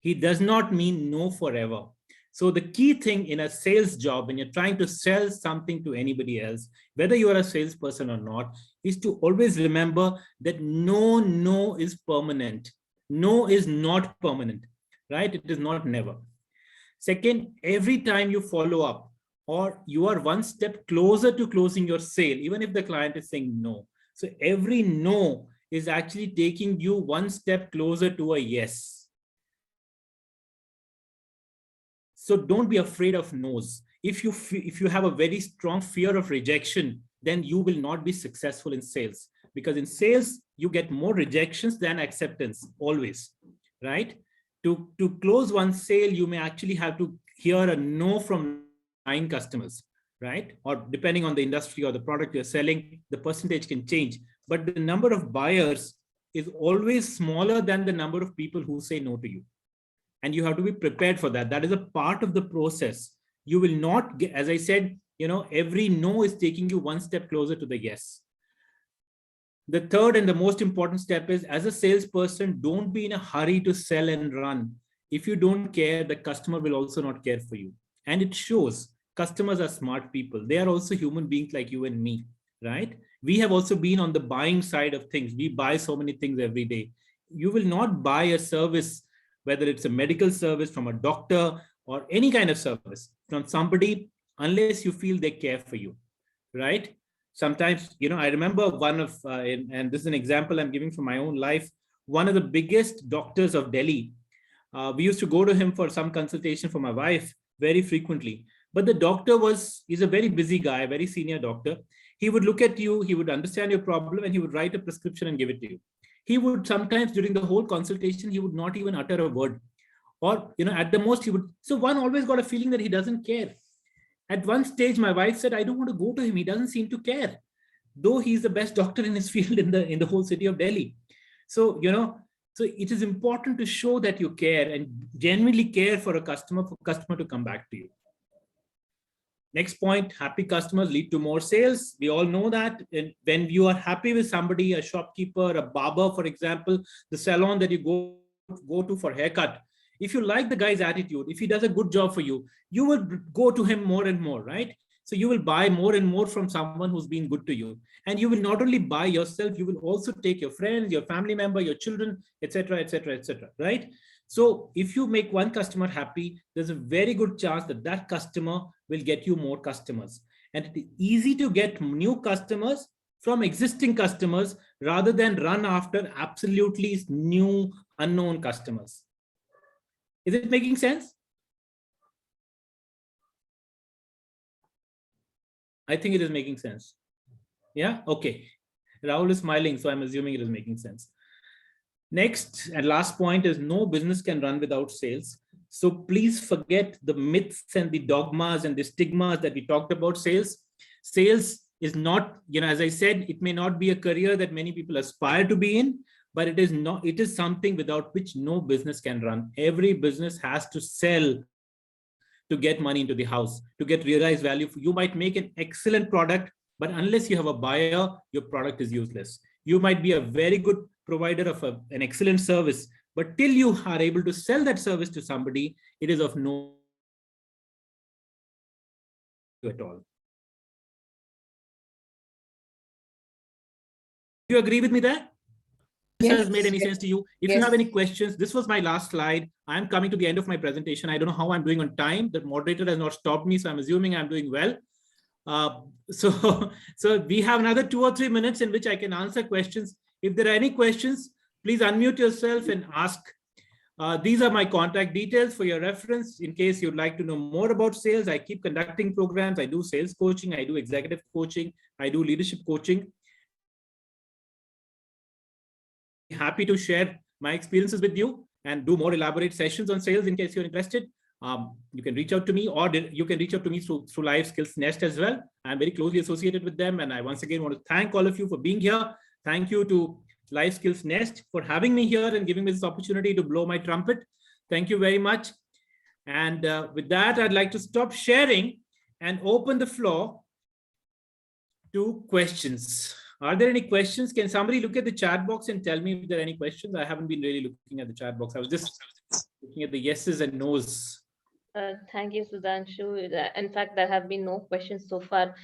S5: He does not mean no forever. So the key thing in a sales job, when you're trying to sell something to anybody else, whether you are a salesperson or not, is to always remember that no is permanent. No is not permanent, right? It is not never. Second, every time you follow up or you are one step closer to closing your sale, even if the client is saying no. So every no is actually taking you one step closer to a yes. So don't be afraid of no's. If you have a very strong fear of rejection, then you will not be successful in sales, because in sales, you get more rejections than acceptance always, right? To close one sale, you may actually have to hear a no from 9 customers, right? Or depending on the industry or the product you're selling, the percentage can change. But the number of buyers is always smaller than the number of people who say no to you. And you have to be prepared for that. That is a part of the process. You will not get, as I said, every no is taking you one step closer to the yes. The third and the most important step is, as a salesperson, don't be in a hurry to sell and run. If you don't care, the customer will also not care for you. And it shows. Customers are smart people. They are also human beings like you and me, right? We have also been on the buying side of things. We buy so many things every day. You will not buy a service, whether it's a medical service from a doctor or any kind of service from somebody unless you feel they care for you, right? Sometimes, I remember one of, and this is an example I'm giving from my own life, one of the biggest doctors of Delhi. We used to go to him for some consultation for my wife very frequently. But the doctor is a very busy guy, a very senior doctor. He would look at you, he would understand your problem, and he would write a prescription and give it to you. He would sometimes during the whole consultation, he would not even utter a word. Or, at the most he would. So one always got a feeling that he doesn't care. At one stage, my wife said, I don't want to go to him. He doesn't seem to care, though he's the best doctor in his field in the whole city of Delhi. So, so it is important to show that you care and genuinely care for for customer to come back to you. Next point, happy customers lead to more sales. We all know that. And when you are happy with somebody, a shopkeeper, a barber, for example, the salon that you go to for haircut, if you like the guy's attitude, if he does a good job for you, you will go to him more and more, right? So you will buy more and more from someone who's been good to you. And you will not only buy yourself, you will also take your friends, your family member, your children, etc., etc., etc., right? So if you make one customer happy, there's a very good chance that that customer will get you more customers. And it is easy to get new customers from existing customers rather than run after absolutely new unknown customers. Is it making sense? I think it is making sense. Yeah, okay. Rahul is smiling, so I'm assuming it is making sense. Next and last point is no business can run without sales. So please forget the myths and the dogmas and the stigmas that we talked about sales. Sales is not, as I said, it may not be a career that many people aspire to be in, but it is something without which no business can run. Every business has to sell to get money into the house, to get realized value. You might make an excellent product, but unless you have a buyer, your product is useless. You might be a very good provider of an excellent service, but till you are able to sell that service to somebody, it is of no at all. Do you agree with me there? This has made any sense to you? If you have any questions, this was my last slide. I'm coming to the end of my presentation. I don't know how I'm doing on time. The moderator has not stopped me, so I'm assuming I'm doing well. So we have another 2 or 3 minutes in which I can answer questions. If there are any questions, please unmute yourself and ask. These are my contact details for your reference. In case you'd like to know more about sales, I keep conducting programs. I do sales coaching. I do executive coaching. I do leadership coaching. Happy to share my experiences with you and do more elaborate sessions on sales in case you're interested. You can reach out to me, or you can reach out to me through Life Skills Nest as well. I'm very closely associated with them. And I once again want to thank all of you for being here. Thank you to Life Skills Nest for having me here and giving me this opportunity to blow my trumpet. Thank you very much. And with that, I'd like to stop sharing and open the floor to questions. Are there any questions? Can somebody look at the chat box and tell me if there are any questions? I haven't been really looking at the chat box. I was just looking at the yeses and nos.
S3: Thank you, Sudhanshu. In fact, there have been no questions so far.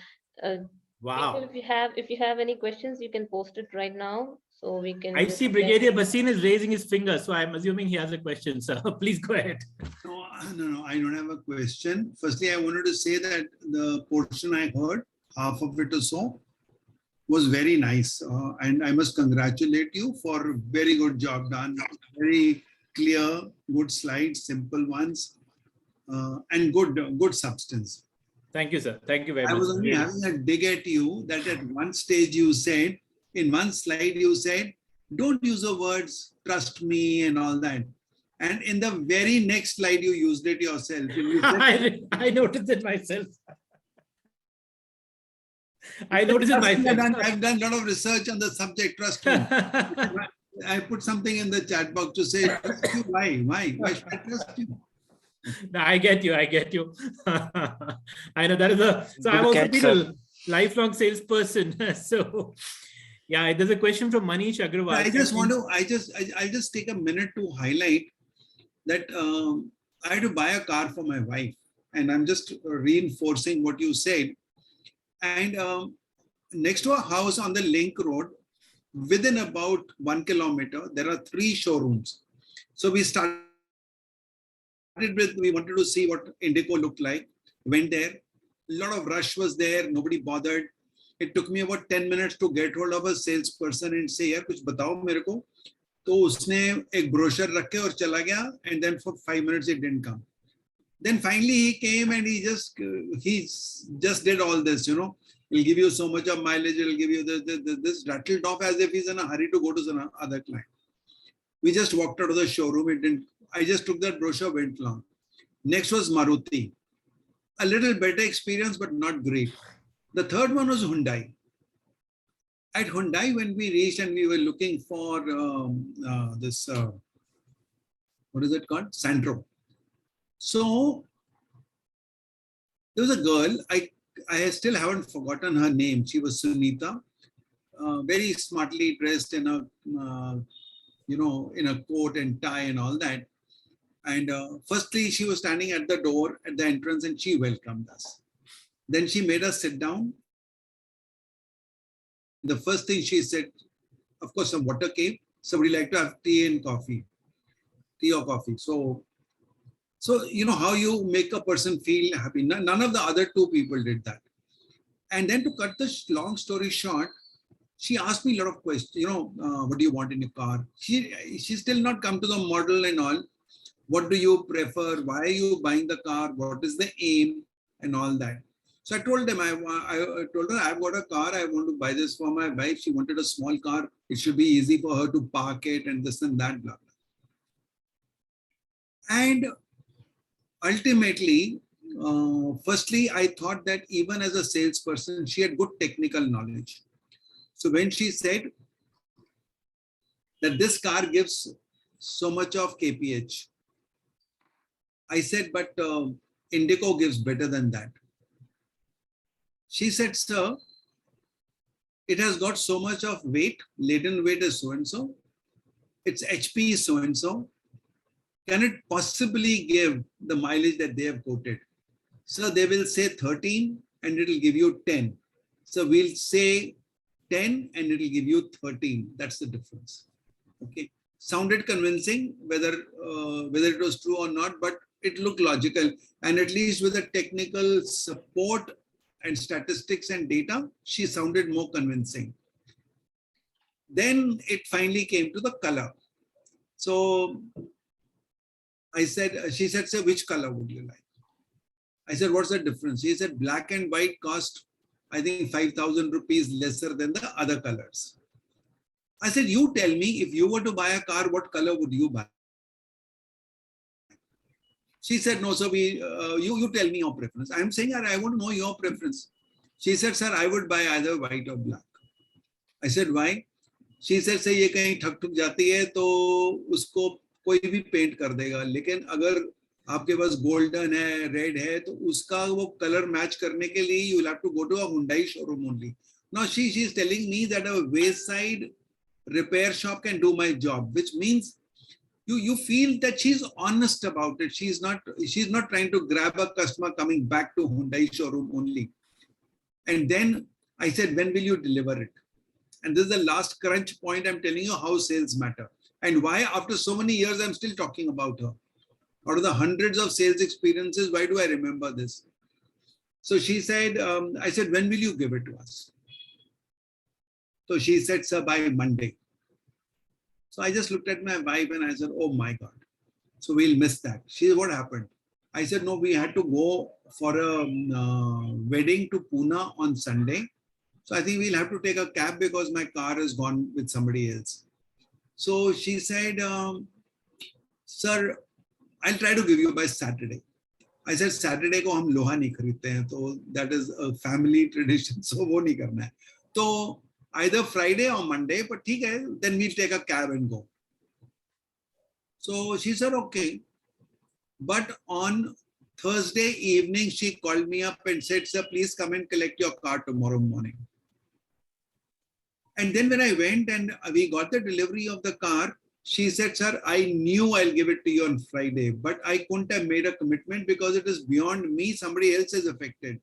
S5: Wow.
S3: People, if you have any questions, you can post it right now. So we can.
S5: I see Brigadier Basin is raising his finger, so I'm assuming he has a question. So please go ahead.
S10: No, I don't have a question. Firstly, I wanted to say that the portion I heard, half of it or so, was very nice. And I must congratulate you for a very good job done. Very clear, good slides, simple ones, and good substance.
S5: Thank you, sir. Thank you very much.
S10: I was only having a dig at you that at one stage you said, in one slide you said, don't use the words, trust me and all that. And in the very next slide you used it yourself. You said,
S5: I noticed it myself. I noticed it myself.
S10: I've done a lot of research on the subject, trust me. I put something in the chat box to say, trust you. Why should I trust you?
S5: No, I get you. I know that is so I've also been a lifelong salesperson. So yeah, there's a question from Manish Agrawal.
S10: I just take a minute to highlight that I had to buy a car for my wife, and I'm just reinforcing what you said. And next to our house on the Link Road, within about 1 kilometer, there are 3 showrooms. So we started with, we wanted to see what Indigo looked like. Went there. A lot of rush was there. Nobody bothered. It took me about 10 minutes to get hold of a salesperson and say, यार कुछ बताओ मेरे को. तो उसने एक brochure रखे और चला गया. And then for 5 minutes it didn't come. Then finally he came and he just did all this, you know. He'll give you so much of mileage. He'll give you this rattled off as if he's in a hurry to go to some other client. We just walked out of the showroom. It didn't. I just took that brochure, went along. Next was Maruti. A little better experience, but not great. The third one was Hyundai. At Hyundai, when we reached and we were looking for this, what is it called? Sandro. So there was a girl, I still haven't forgotten her name. She was Sunita, very smartly dressed in a, in a coat and tie and all that. And firstly, she was standing at the door at the entrance and she welcomed us. Then she made us sit down. The first thing she said, of course, some water came. Somebody like to have tea and coffee, tea or coffee. So you know how you make a person feel happy. None of the other two people did that. And then to cut the long story short, she asked me a lot of questions. What do you want in a car? She's still not come to the model and all. What do you prefer? Why are you buying the car? What is the aim and all that? So I told them, I told her, I've got a car. I want to buy this for my wife. She wanted a small car. It should be easy for her to park it and this and that, blah, blah. And ultimately, firstly, I thought that even as a salesperson, she had good technical knowledge. So when she said that this car gives so much of kph, I said, but Indigo gives better than that. She said, sir, it has got so much of weight, latent weight is so-and-so, its HP is so-and-so. Can it possibly give the mileage that they have quoted? So they will say 13 and it will give you 10. So we'll say 10 and it will give you 13. That's the difference. Okay. Sounded convincing, whether it was true or not, but it looked logical. And at least with the technical support and statistics and data, she sounded more convincing. Then it finally came to the color. So she said, sir, which color would you like? I said, what's the difference? She said, black and white cost, I think 5,000 rupees lesser than the other colors. I said, you tell me, if you were to buy a car, what color would you buy? She said, no, sir, you tell me your preference. I'm saying, I want to know your preference. She said, sir, I would buy either white or black. I said, why? She said, sir, ये कहीं ठक ठुक जाती है तो उसको कोई भी पेंट कर देगा, लेकिन अगर आपके पास गोल्डन है, रेड है, तो उसका वो कलर मैच करने के लिए you will have to go to a Hyundai showroom only. Now she is telling me that a wayside repair shop can do my job, which means you feel that she's honest about it. She's not trying to grab a customer coming back to Hyundai showroom only. And then I said, when will you deliver it? And this is the last crunch point. I'm telling you how sales matter and why after so many years, I'm still talking about her. Out of the hundreds of sales experiences, why do I remember this? So she said, I said, when will you give it to us? So she said, sir, by Monday. So I just looked at my wife and I said, oh my God. So we'll miss that. She said, what happened? I said, no, we had to go for a wedding to Pune on Sunday. So I think we'll have to take a cab because my car has gone with somebody else. So she said, sir, I'll try to give you by Saturday. I said, Saturday ko hum loha nahi kharidte hain, so that is a family tradition, so wo nahi karna hai. So either Friday or Monday, but theek hai, then we'll take a cab and go. So she said, okay. But on Thursday evening, she called me up and said, sir, please come and collect your car tomorrow morning. And then when I went and we got the delivery of the car, she said, sir, I knew I'll give it to you on Friday, but I couldn't have made a commitment because it is beyond me. Somebody else is affected.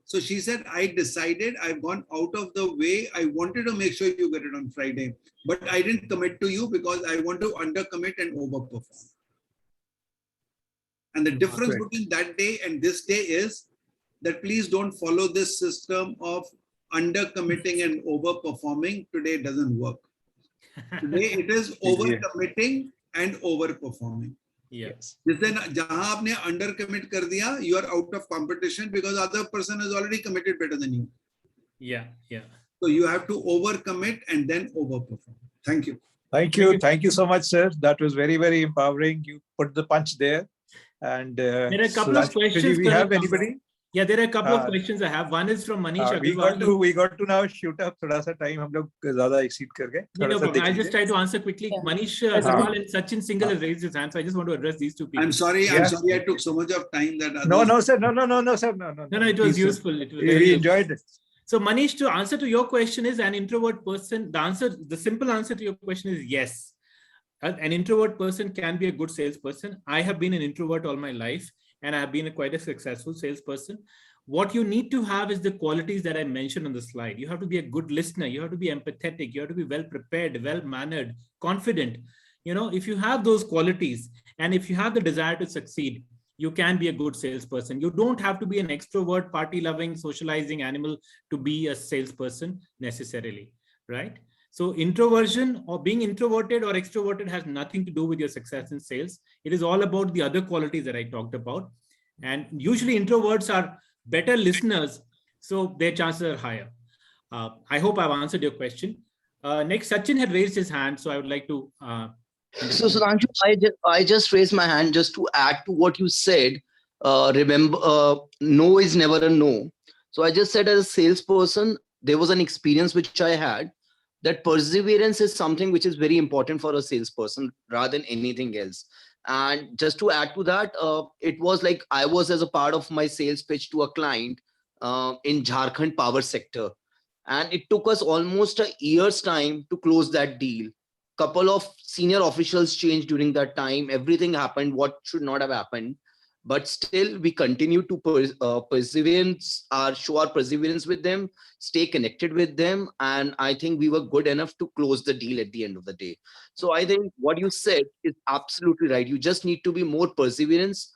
S10: So she said, I decided, I've gone out of the way. I wanted to make sure you get it on Friday, but I didn't commit to you because I want to undercommit and overperform. And the difference
S1: Great.
S10: between that day and this day is that please don't follow this system of under committing and over performing. Today it doesn't work. Today it is over committing and over performing.
S5: Yes.
S10: जिससे जहां आपने under commit कर दिया, you are out of competition because other person has already committed better than you.
S5: Yeah. Yeah.
S10: So you have to over commit and then over perform. Thank you.
S1: Thank you. Thank you so much, sir. That was very, very empowering. You put the punch there. And
S5: there are a couple of questions.
S1: We have anybody?
S5: Yeah, there are a couple of questions I have. One is from Manish.
S1: We got to now shoot up. थोड़ा सा time हम लोग ज़्यादा exceed कर गए.
S5: I'll just try to answer quickly. Manish Agarwal and Sachin Singhal has raised his hand, so I just want to address these two people.
S10: I'm sorry. I'm sorry. I took so much of time that.
S1: No, sir. No, sir.
S5: No. It was useful. It was
S1: we enjoyed it.
S5: So Manish, to answer to your question, is an introvert person. The simple answer to your question is yes. An introvert person can be a good salesperson. I have been an introvert all my life, and I have been quite a successful salesperson. What you need to have is the qualities that I mentioned on the slide. You have to be a good listener. You have to be empathetic. You have to be well prepared, well mannered, confident. If you have those qualities, and if you have the desire to succeed, you can be a good salesperson. You don't have to be an extrovert, party-loving, socializing animal to be a salesperson necessarily, right? So introversion or being introverted or extroverted has nothing to do with your success in sales. It is all about the other qualities that I talked about. And usually introverts are better listeners, so their chances are higher. I hope I've answered your question. Next, Sachin had raised his hand, so I would like to...
S7: So Sudhanshu, I just raised my hand just to add to what you said. Remember, no is never a no. So I just said, as a salesperson, there was an experience which I had, that perseverance is something which is very important for a salesperson rather than anything else. And just to add to that, it was like I was as a part of my sales pitch to a client in Jharkhand power sector. And it took us almost a year's time to close that deal. Couple of senior officials changed during that time. Everything happened what should not have happened. But still, we continue to show our perseverance with them, stay connected with them. And I think we were good enough to close the deal at the end of the day. So I think what you said is absolutely right. You just need to be more perseverance,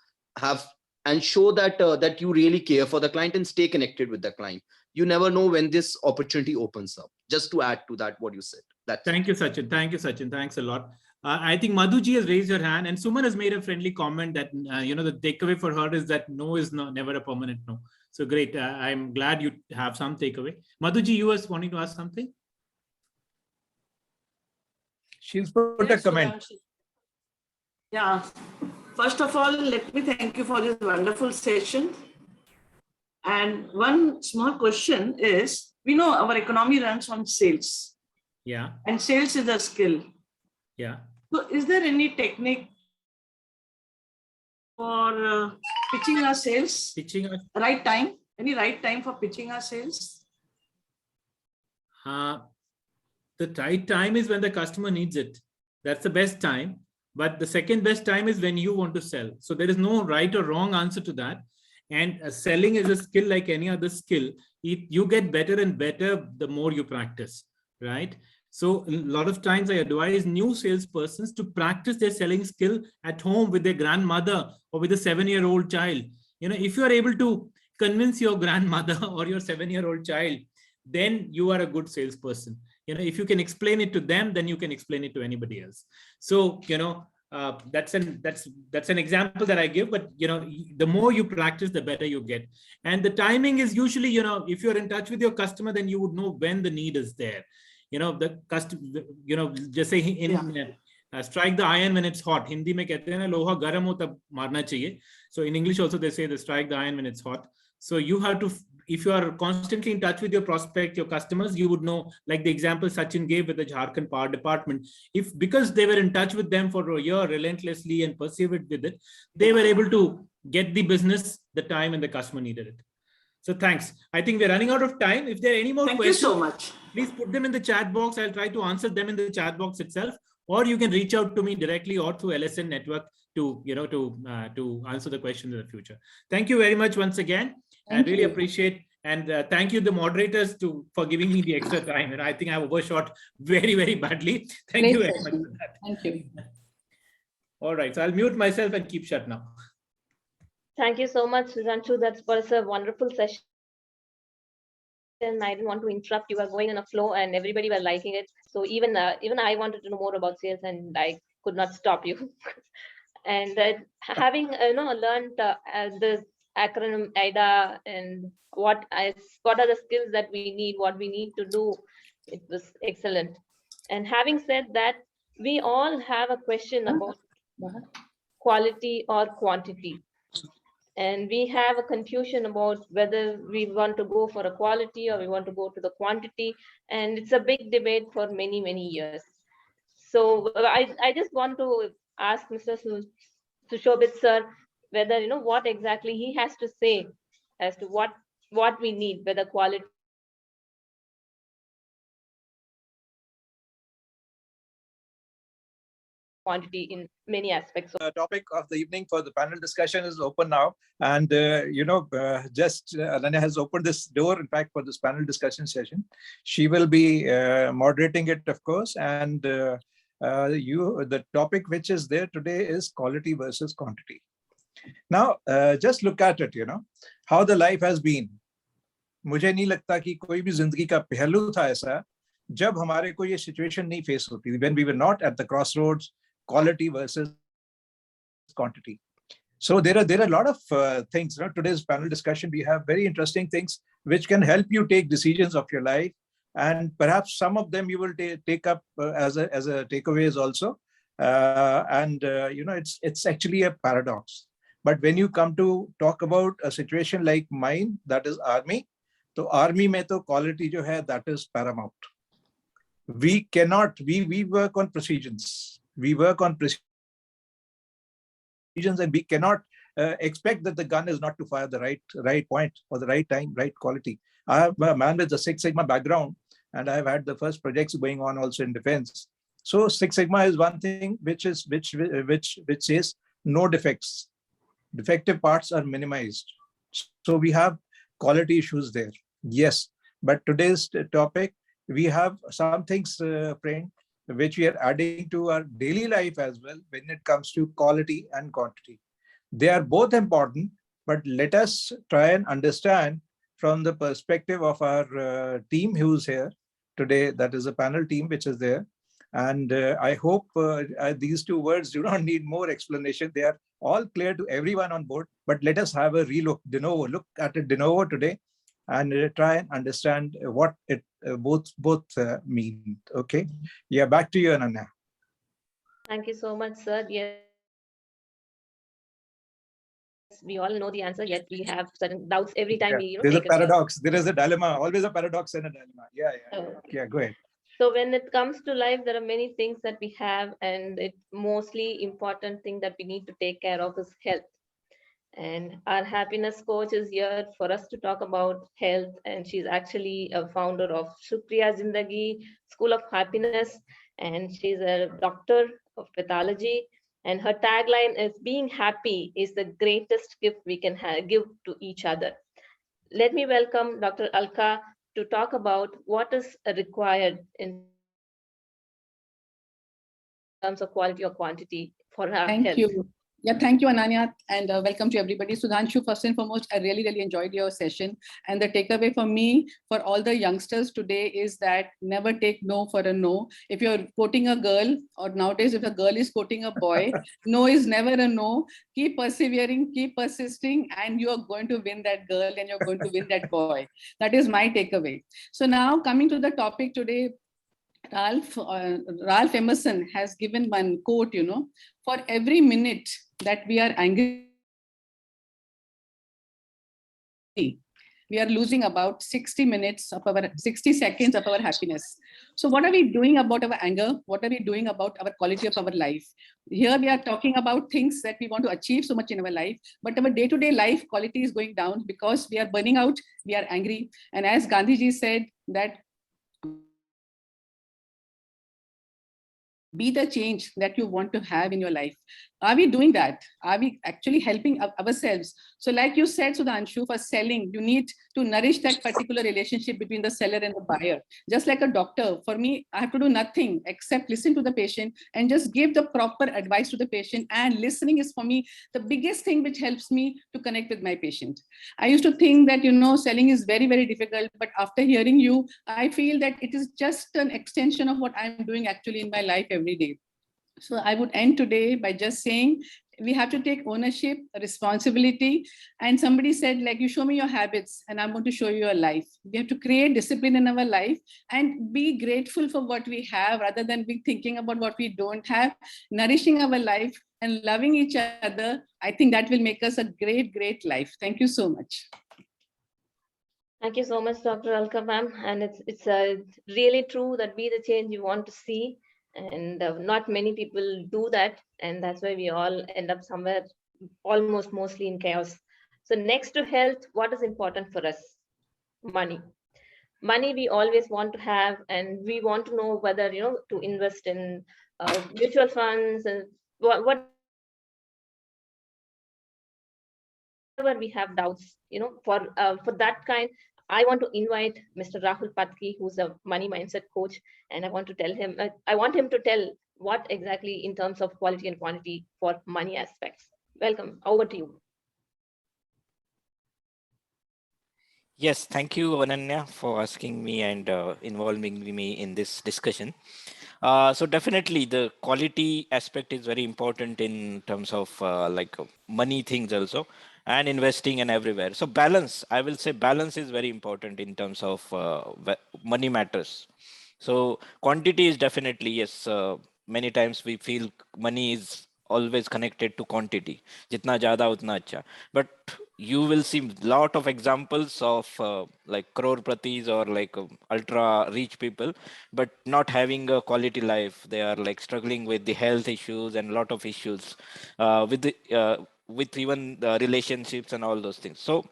S7: and show that that you really care for the client and stay connected with the client. You never know when this opportunity opens up. Just to add to that, what you said.
S5: Thank you, Sachin. Thank you, Sachin. Thanks a lot. I think Madhuji has raised her hand, and Suman has made a friendly comment that, the takeaway for her is that no is never a permanent no. So great. I'm glad you have some takeaway. Madhuji, you were wanting to ask something?
S1: She's put a comment.
S11: Yeah. First of all, let me thank you for this wonderful session. And one small question is, we know our economy runs on sales.
S5: Yeah.
S11: And sales is a skill.
S5: Yeah.
S11: So is there any technique for pitching our sales?
S5: Pitching our...
S11: Right time? Any right time for pitching our sales?
S5: The right time is when the customer needs it. That's the best time. But the second best time is when you want to sell. So there is no right or wrong answer to that. And selling is a skill like any other skill. You get better and better the more you practice, right? So a lot of times I advise new salespersons to practice their selling skill at home with their grandmother or with a 7-year-old child. If you are able to convince your grandmother or your 7-year-old child, then you are a good salesperson. If you can explain it to them, then you can explain it to anybody else. So, that's an example that I give, but the more you practice, the better you get. And the timing is usually, if you're in touch with your customer, then you would know when the need is there. The customer, just say in strike the iron when it's hot. Hindi mein kehte hain na, loha garam ho tab marna chahiye. So in English also they say the strike the iron when it's hot. So you have to, if you are constantly in touch with your prospect, your customers, you would know, like the example Sachin gave with the Jharkhand Power Department, because they were in touch with them for a year relentlessly and persevered with it, they were able to get the business, the time, and the customer needed it. So thanks. I think we're running out of time. If there are any more questions,
S11: thank you so much.
S5: Please put them in the chat box. I'll try to answer them in the chat box itself, or you can reach out to me directly or through LSN network to answer the questions in the future. Thank you very much once again. I really appreciate, and thank you the moderators for giving me the extra time. And I think I overshot very, very badly. Thank you very much for that.
S8: Thank you.
S5: All right, so I'll mute myself and keep shut now.
S3: Thank you so much, Sudhanshu. That was a wonderful session. I didn't want to interrupt. You were going in a flow, and everybody were liking it. So even I wanted to know more about sales, and I could not stop you. And having learned the acronym AIDA and what are the skills that we need, what we need to do, it was excellent. And having said that, we all have a question about quality or quantity. And we have a confusion about whether we want to go for a quality or we want to go to the quantity. And it's a big debate for many, many years. So I just want to ask Mr. Sushobit sir, whether, what exactly he has to say as to what we need, whether quality quantity in many aspects.
S1: The topic of the evening for the panel discussion is open now. And, Ananya has opened this door, in fact, for this panel discussion session. She will be moderating it, of course. And the topic which is there today is quality versus quantity. Now, just look at it, how the life has been. मुझे नहीं लगता कि कोई भी जिंदगी का पहलू था ऐसा जब हमारे को ये सिचुएशन नहीं फेस होती थी, when we were not at the crossroads, quality versus quantity. So there are a lot of things. Today's panel discussion, we have very interesting things which can help you take decisions of your life, and perhaps some of them you will take up as a takeaways also. It's actually a paradox. But when you come to talk about a situation like mine, that is army, so army mein to quality jo hai, that is paramount. We work on precisions. We work on precisions, and we cannot expect that the gun is not to fire the right point or the right time, right quality. I am a man with a Six Sigma background, and I've had the first projects going on also in defense. So Six Sigma is one thing which says no defects. Defective parts are minimized. So we have quality issues there. Yes, but today's topic, we have some things, friend, which we are adding to our daily life as well when it comes to quality and quantity. They are both important, but let us try and understand from the perspective of our team who's here today. That is a panel team which is there. And I hope these two words do not need more explanation. They are all clear to everyone on board, but let us have a relook, look at it de novo today, and try and understand what it both mean. Okay. Yeah, back to you, Ananya.
S3: Thank you so much, sir. Yes, we all know the answer, yet we have certain doubts every time we
S1: There's a paradox. There is a dilemma, always a paradox and a dilemma. Yeah, go ahead.
S3: So when it comes to life, there are many things that we have, and the mostly important thing that we need to take care of is health. And our happiness coach is here for us to talk about health. And she's actually a founder of Shukriya Zindagi School of Happiness. And she's a doctor of pathology. And her tagline is, being happy is the greatest gift we can give to each other. Let me welcome Dr. Alka to talk about what is required in terms of quality or quantity for our health.
S8: Thank you. Yeah, thank you, Ananya, and welcome to everybody. Sudhanshu, first and foremost, I really enjoyed your session. And the takeaway for me, for all the youngsters today, is that never take no for a no. If you're quoting a girl, or nowadays if a girl is quoting a boy, no is never a no. Keep persevering, keep persisting, and you are going to win that girl and you're going to win that boy. That is my takeaway. So now coming to the topic today, Ralph Emerson has given one quote, for every minute that we are angry, we are losing about 60 seconds of our happiness. So what are we doing about our anger? What are we doing about our quality of our life? Here we are talking about things that we want to achieve so much in our life, but our day-to-day life quality is going down because we are burning out, we are angry. And as Gandhiji said, that be the change that you want to have in your life. Are we doing that? Are we actually helping ourselves? So like you said, Sudhanshu, for selling, you need to nourish that particular relationship between the seller and the buyer. Just like a doctor, for me, I have to do nothing except listen to the patient and just give the proper advice to the patient. And listening is for me the biggest thing which helps me to connect with my patient. I used to think that, selling is very, very difficult, but after hearing you, I feel that it is just an extension of what I'm doing actually in my life every day. So I would end today by just saying, we have to take ownership, responsibility. And somebody said, like, you show me your habits and I'm going to show you your life. We have to create discipline in our life and be grateful for what we have rather than be thinking about what we don't have, nourishing our life and loving each other. I think that will make us a great, great life. Thank you so much.
S3: Thank you so much, Dr. Alka, ma'am. And it's really true that be the change you want to see. And not many people do that. And that's why we all end up somewhere mostly in chaos. So next to health, what is important for us? Money. Money we always want to have, and we want to know whether, to invest in mutual funds and whatever we have doubts, for that kind. I want to invite Mr. Rahul Patki, who's a money mindset coach, and I want him to tell what exactly in terms of quality and quantity for money aspects. Welcome, over to you.
S4: Yes, thank you, Ananya, for asking me and involving me in this discussion. So definitely the quality aspect is very important in terms of money things also, and investing and everywhere. So balance, I will say balance is very important in terms of money matters. So quantity is definitely, yes, many times we feel money is always connected to quantity. Jitna jada utna acha. But you will see lot of examples of like crore-pratis or like ultra rich people, but not having a quality life. They are like struggling with the health issues and lot of issues with even the relationships and all those things. So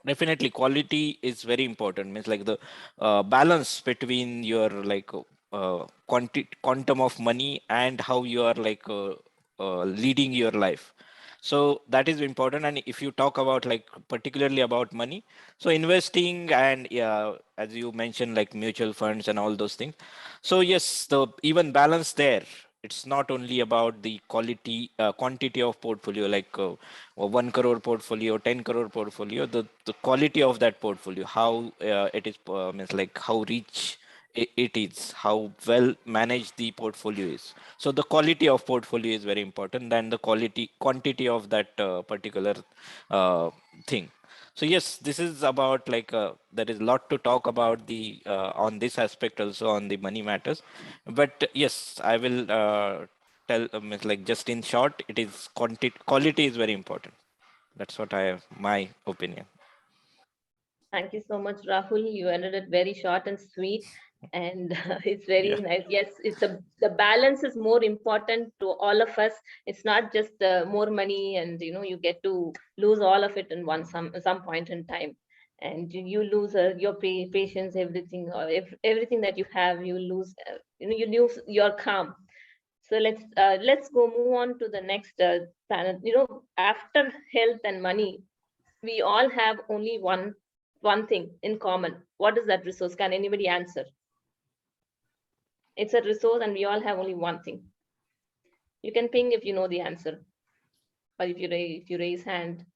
S4: definitely quality is very important, means like the balance between your like quantum of money and how you are like leading your life. So that is important. And if you talk about like particularly about money, so investing and as you mentioned, like mutual funds and all those things. So yes, the even balance there, it's not only about the quantity of portfolio, like 1 crore portfolio, 10 crore portfolio, the quality of that portfolio, how it is means like how rich it is, how well managed the portfolio is. So the quality of portfolio is very important than the quantity of that particular thing. So yes, this is about like there is a lot to talk about the on this aspect also on the money matters. But yes, I will tell like just in short, it is quality is very important. That's what I have my opinion.
S3: Thank you so much, Rahul. You ended it very short and sweet, and it's very nice. Yes, the balance is more important to all of us. It's not just more money, and you get to lose all of it in some point in time, and you lose your patience, everything, or everything that you have, you lose. You lose your calm. So let's move on to the next panel. After health and money, we all have only one thing in common. What is that resource? Can anybody answer? It's a resource and we all have only one thing. You can ping if you know the answer, or if you raise hand.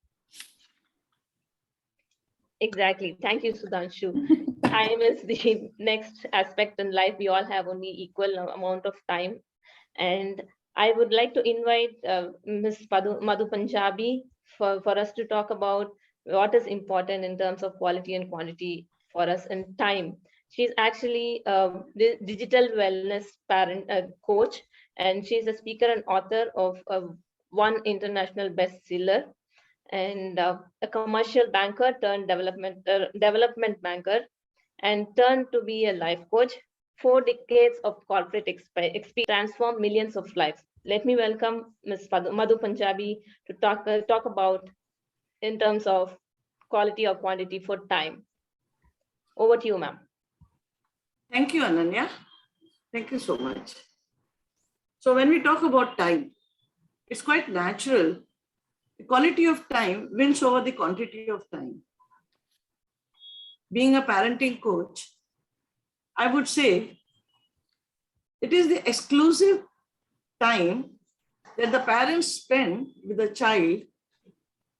S3: Exactly. Thank you, Sudhanshu. Time is the next aspect in life. We all have only equal amount of time. And I would like to invite Ms. Madhu Punjabi for us to talk about what is important in terms of quality and quantity for us in time. She's actually the digital wellness coach, and she's a speaker and author of one international bestseller, and a commercial banker turned development banker, and turned to be a life coach. 4 decades of corporate experience transformed millions of lives. Let me welcome Ms. Madhu Punjabi to talk about in terms of quality or quantity for time. Over to you, ma'am.
S11: Thank you, Ananya. Thank you so much. So when we talk about time, it's quite natural. The quality of time wins over the quantity of time. being a parenting coach, I would say it is the exclusive time that the parents spend with the child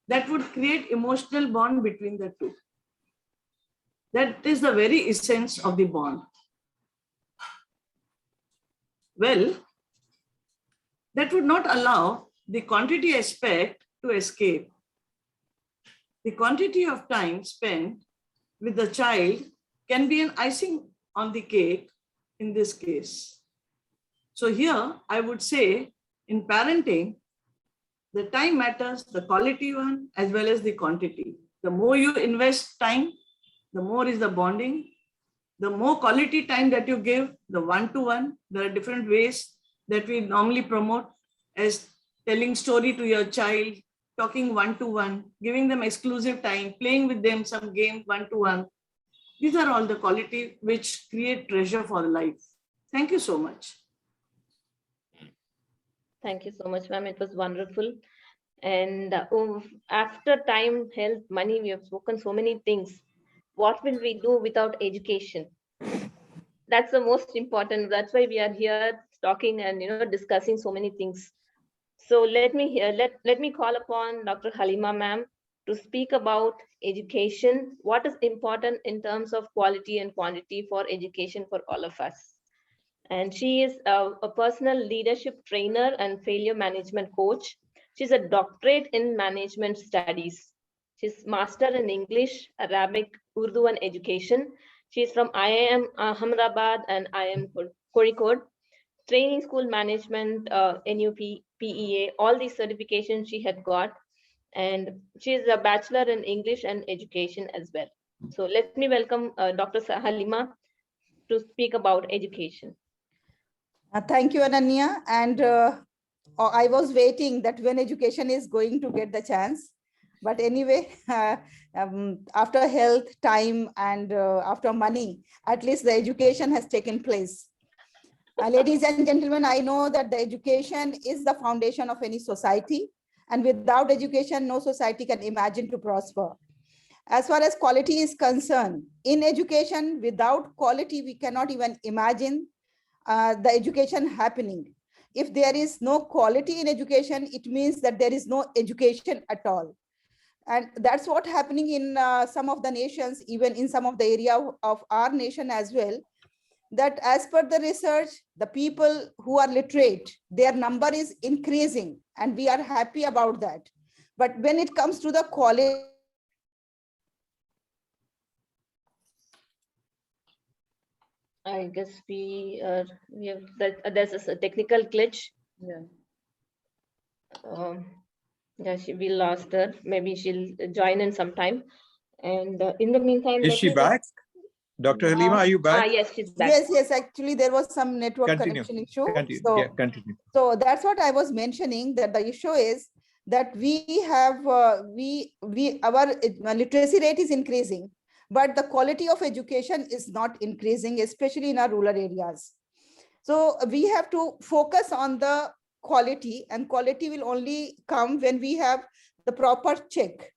S11: that would create emotional bond between the two. That is the very essence of the bond. Well, that would not allow the quantity aspect to escape. The quantity of time spent with the child can be an icing on the cake in this case. So here I would say in parenting, the time matters, the quality one as well as the quantity. The more you invest time, the more is the bonding. The more quality time that you give, the one-to-one, there are different ways that we normally promote as telling story to your child, talking one-to-one, giving them exclusive time, playing with them some game one-to-one. These are all the quality which create treasure for life. Thank you so much.
S3: Thank you so much, ma'am. It was wonderful. And after time, health, money, we have spoken so many things. What will we do without education? That's the most important. That's why we are here talking and discussing so many things. So let me call upon Dr. Halima ma'am to speak about education. What is important in terms of quality and quantity for education for all of us? And she is a personal leadership trainer and failure management coach. She's a doctorate in management studies. She's master in English, Arabic, Urdu, and education. She's from IIM Ahmedabad and IIM Kozhikode. Training school management, NUP, PEA, all these certifications she had got. And she's a bachelor in English and education as well. So let me welcome Dr. Halima to speak about education.
S12: Thank you, Ananya. And I was waiting that when education is going to get the chance. But anyway, after health, time, and after money, at least the education has taken place. Ladies and gentlemen, I know that the education is the foundation of any society. And without education, no society can imagine to prosper. As far as quality is concerned, in education, without quality, we cannot even imagine the education happening. If there is no quality in education, it means that there is no education at all. And that's what happening in some of the nations, even in some of the area of our nation as well, that as per the research, the people who are literate, their number is increasing, and we are happy about that. But when it comes to the quality,
S3: I guess we have there's a technical glitch.
S8: Yeah.
S3: Yeah, we lost her. Maybe she'll join in sometime. And in the meantime,
S1: is she back? Dr. Halima, are you back?
S3: Yes, she's back.
S12: Yes, actually there was some network connection issue.
S1: So, continue.
S12: So that's what I was mentioning, that the issue is that we have, our literacy rate is increasing, but the quality of education is not increasing, especially in our rural areas. So we have to focus on the quality, and quality will only come when we have the proper check.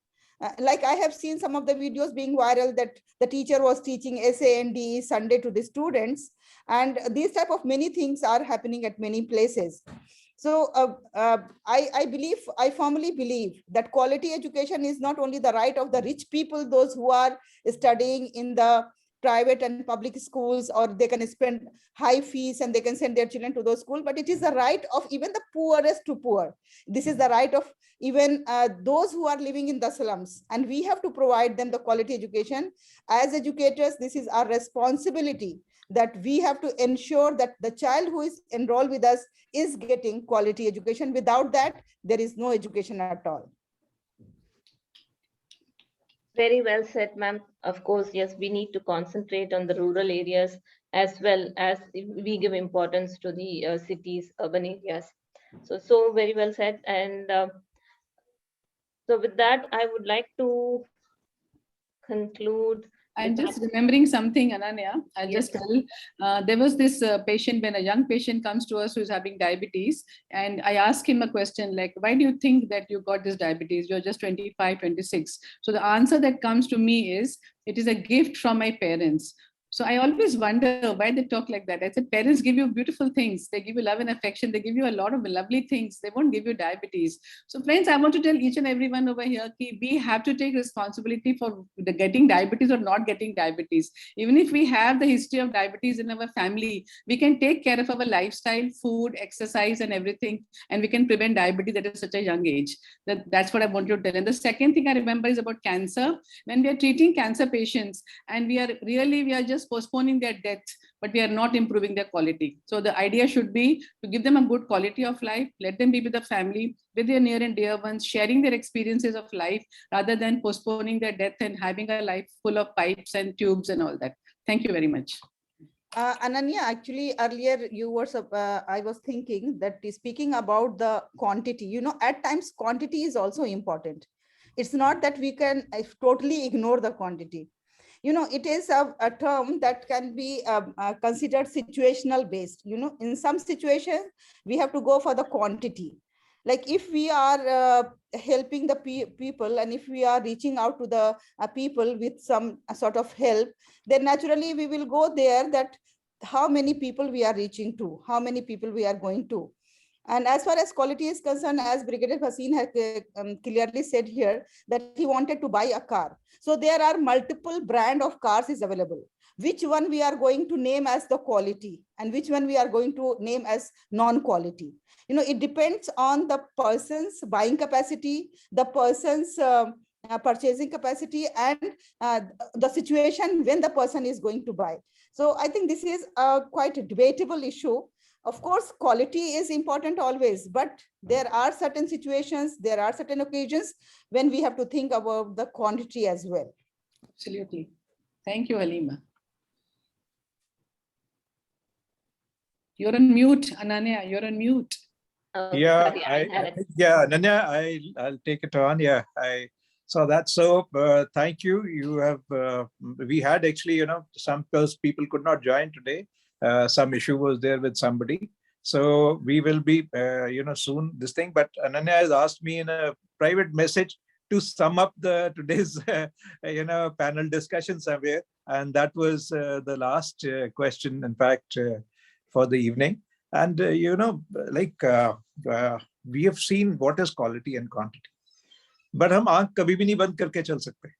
S12: Like I have seen some of the videos being viral that the teacher was teaching SAND Sunday to the students, and these type of many things are happening at many places. So I firmly believe that quality education is not only the right of the rich people, those who are studying in the private and public schools, or they can spend high fees and they can send their children to those schools, but it is the right of even the poorest to poor. This is the right of even those who are living in the slums, and we have to provide them the quality education. As educators, this is our responsibility, that we have to ensure that the child who is enrolled with us is getting quality education. Without that, there is no education at all.
S3: Very well said, ma'am. Of course, yes, we need to concentrate on the rural areas as well as we give importance to the cities, urban areas. So very well said. And so with that, I would like to conclude.
S8: I'm just remembering something, Ananya. I'll just tell. There was this patient, when a young patient comes to us who's having diabetes, and I asked him a question like, why do you think that you got this diabetes? You're just 25, 26. So the answer that comes to me is, it is a gift from my parents. So I always wonder why they talk like that. I said, parents give you beautiful things. They give you love and affection. They give you a lot of lovely things. They won't give you diabetes. So friends, I want to tell each and everyone over here, we have to take responsibility for the getting diabetes or not getting diabetes. Even if we have the history of diabetes in our family, we can take care of our lifestyle, food, exercise, and everything. And we can prevent diabetes at such a young age. That's what I want to tell. And the second thing I remember is about cancer. When we are treating cancer patients, and we are just postponing their death, but we are not improving their quality. So the idea should be to give them a good quality of life, let them be with the family, with their near and dear ones, sharing their experiences of life, rather than postponing their death and having a life full of pipes and tubes and all that. Thank you very much.
S12: Ananya, actually earlier you were, I was thinking that speaking about the quantity, at times quantity is also important. It's not that we can totally ignore the quantity. It is a term that can be considered situational based. In some situations, we have to go for the quantity. Like if we are helping the people, and if we are reaching out to the people with some sort of help, then naturally we will go there, that how many people we are reaching to, how many people we are going to. And as far as quality is concerned, as Brigadier Hasin has clearly said here, that he wanted to buy a car. So there are multiple brand of cars is available. Which one we are going to name as the quality, and which one we are going to name as non-quality? It depends on the person's buying capacity, the person's purchasing capacity, and the situation when the person is going to buy. So I think this is a quite a debatable issue. Of course, quality is important always, but there are certain situations, there are certain occasions when we have to think about the quantity as well.
S8: Absolutely. Thank you, Halima. You're on mute, Ananya. You're on mute.
S1: Yeah, Ananya, I'll take it on. Yeah, I saw that. So thank you. You have, we had actually, some people could not join today. Some issue was there with somebody. So we will be, soon this thing. But Ananya has asked me in a private message to sum up today's, panel discussion somewhere. And that was the last question, in fact, for the evening. And, we have seen what is quality and quantity. But hum aankh kabhi bhi nahi band karke chal sakte.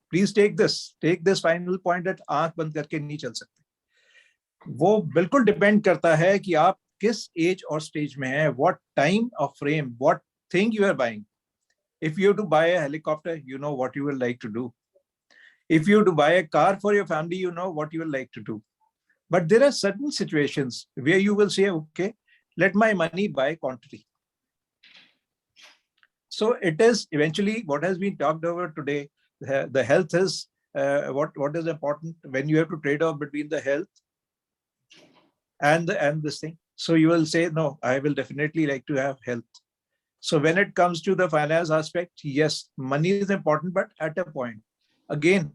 S1: Please take this final point, that aankh band karke nahi chal sakte. वो बिल्कुल depend करता है कि आप किस as और stage में हैं, what time of frame, what thing you are buying. If you have to buy a helicopter, you know what you will like to do. If you have to buy a car for your family, you know what you will like to do. But there are certain situations where you will say, okay, let my money buy quantity. So it is eventually what has been talked over today. The health is what is important when you have to trade off between the health and this thing. So you will say, no, I will definitely like to have health. So when it comes to the finance aspect, yes, money is important, but at a point. Again,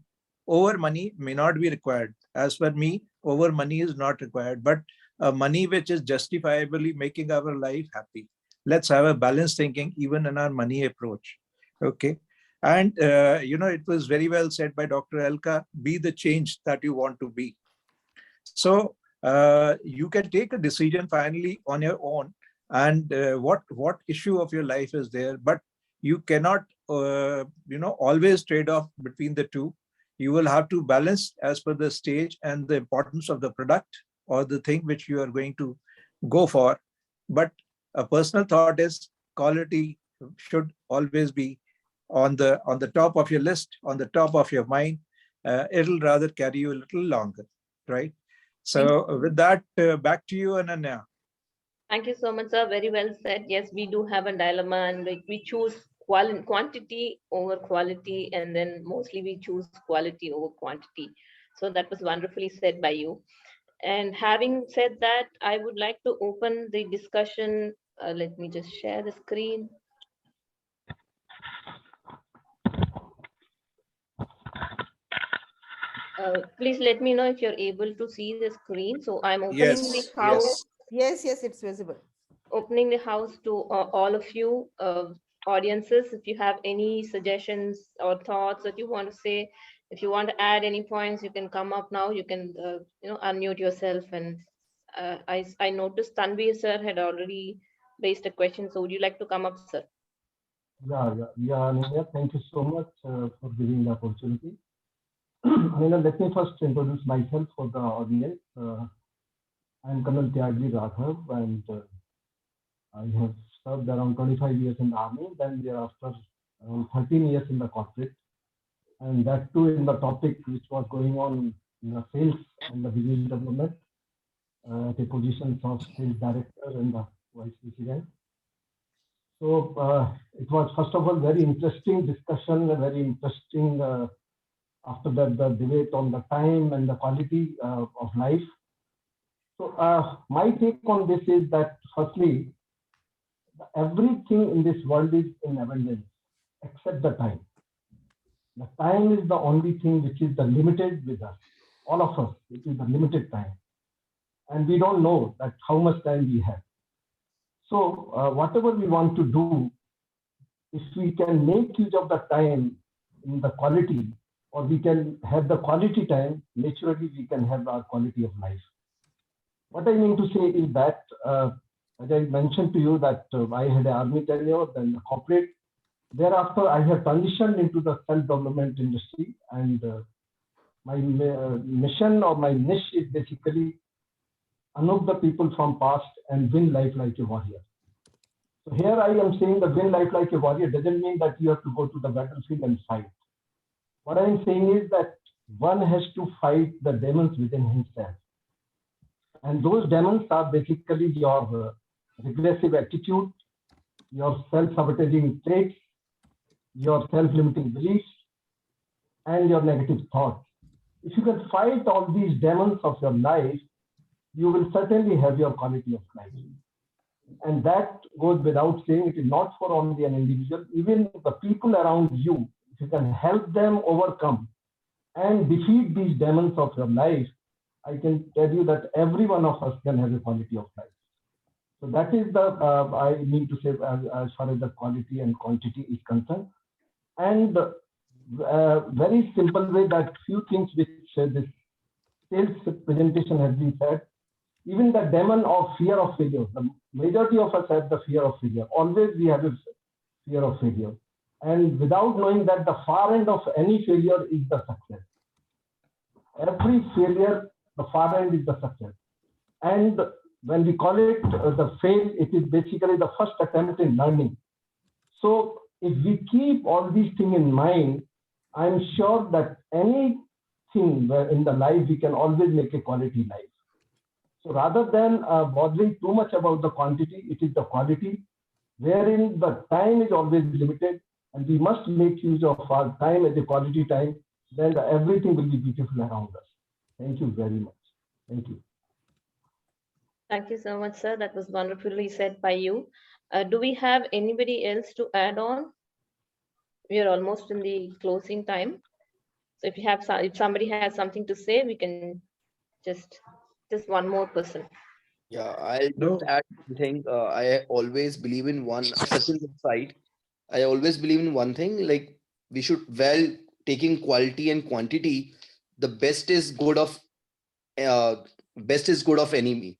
S1: over money may not be required. As per me, over money is not required, but money which is justifiably making our life happy. Let's have a balanced thinking even in our money approach. Okay. And, it was very well said by Dr. Elka, be the change that you want to be. So you can take a decision finally on your own, and what issue of your life is there, but you cannot, always trade off between the two. You will have to balance as per the stage and the importance of the product or the thing which you are going to go for. But a personal thought is quality should always be on the top of your list, on the top of your mind. It'll rather carry you a little longer, right? So with that, back to you, Ananya.
S3: Thank you so much, sir. Very well said. Yes, we do have a dilemma, and we choose quantity over quality, and then mostly we choose quality over quantity. So that was wonderfully said by you. And having said that, I would like to open the discussion. Let me just share the screen. Please let me know if you're able to see the screen. So I'm opening the
S1: Yes,
S3: house,
S1: yes.
S12: Yes, it's visible.
S3: opening the house to all of you audiences. If you have any suggestions or thoughts that you want to say, if you want to add any points, you can come up now. You can unmute yourself. And I noticed Tanvir sir had already raised a question. So would you like to come up, sir?
S6: Yeah, Ananya, thank you so much for giving the opportunity. Let me first introduce myself for the audience. I'm Colonel Tyagi Raghav, and I have served around 25 years in the army, then thereafter around 13 years in the corporate, and that too in the topic which was going on in the sales and the business development, the positions of sales director and the vice president. So it was first of all very interesting discussion, very interesting. After that, the debate on the time and the quality of life. So my take on this is that firstly, everything in this world is in abundance except the time. The time is the only thing which is the limited with us, all of us. It is the limited time, and we don't know that how much time we have. So whatever we want to do, if we can make use of the time in the quality, or we can have the quality time, naturally we can have our quality of life. What I mean to say is that, as I mentioned to you, that I had an army tenure, then the corporate. Thereafter, I have transitioned into the self-development industry, and my mission or my niche is basically unhook the people from past and win life like a warrior. So here I am saying the win life like a warrior doesn't mean that you have to go to the battlefield and fight. What I'm saying is that one has to fight the demons within himself. And those demons are basically your regressive attitude, your self-sabotaging traits, your self-limiting beliefs, and your negative thoughts. If you can fight all these demons of your life, you will certainly have your quality of life. And that goes without saying. It is not for only an individual, even the people around you. If you can help them overcome and defeat these demons of your life, I can tell you that every one of us can have a quality of life. So that is the, I need to say, as far as the quality and quantity is concerned. And very simple way, that few things which this sales presentation has been said, even the demon of fear of failure, the majority of us have the fear of failure. Always we have a fear of failure. And without knowing that the far end of any failure is the success. Every failure, the far end is the success. And when we call it the fail, it is basically the first attempt in learning. So if we keep all these things in mind, I'm sure that anything in the life, we can always make a quality life. So rather than bothering too much about the quantity, it is the quality, wherein the time is always limited, and we must make use of our time as a quality time, then everything will be beautiful around us. Thank you very much. Thank you.
S3: Thank you so much, sir. That was wonderfully said by you. Do we have anybody else to add on? We are almost in the closing time. So if you have, if somebody has something to say, we can just one more person.
S13: Yeah, I'll just add something. I always believe in one, Sachin's side. I always believe in one thing, like we should, well, taking quality and quantity, the best is good of enemy.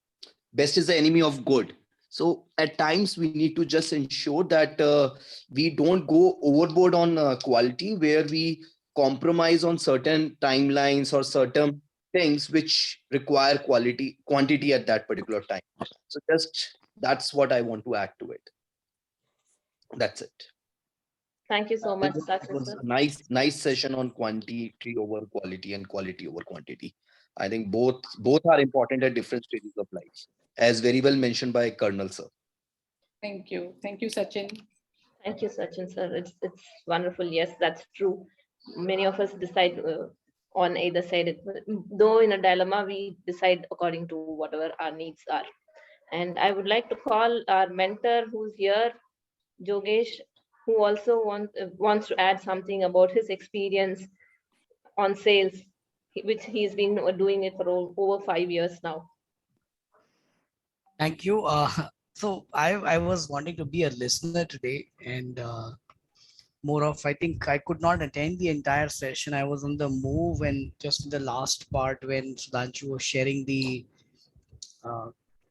S13: Best is the enemy of good. So at times we need to just ensure that we don't go overboard on quality, where we compromise on certain timelines or certain things which require quantity at that particular time. So just that's what I want to add to it. That's it.
S3: Thank you so much,
S13: It was a nice session on quantity over quality and quality over quantity. I think both are important at different stages of life, as very well mentioned by Colonel sir.
S8: Thank you, Sachin.
S3: Thank you, Sachin sir. It's wonderful. Yes, that's true. Many of us decide on either side. Though in a dilemma, we decide according to whatever our needs are. And I would like to call our mentor who's here, Jogesh, who also wants to add something about his experience on sales. which he's been doing it for over 5 years now.
S14: Thank you. So I was wanting to be a listener today, and more of, I think I could not attend the entire session. I was on the move, and just in the last part when Sudhanshu was sharing the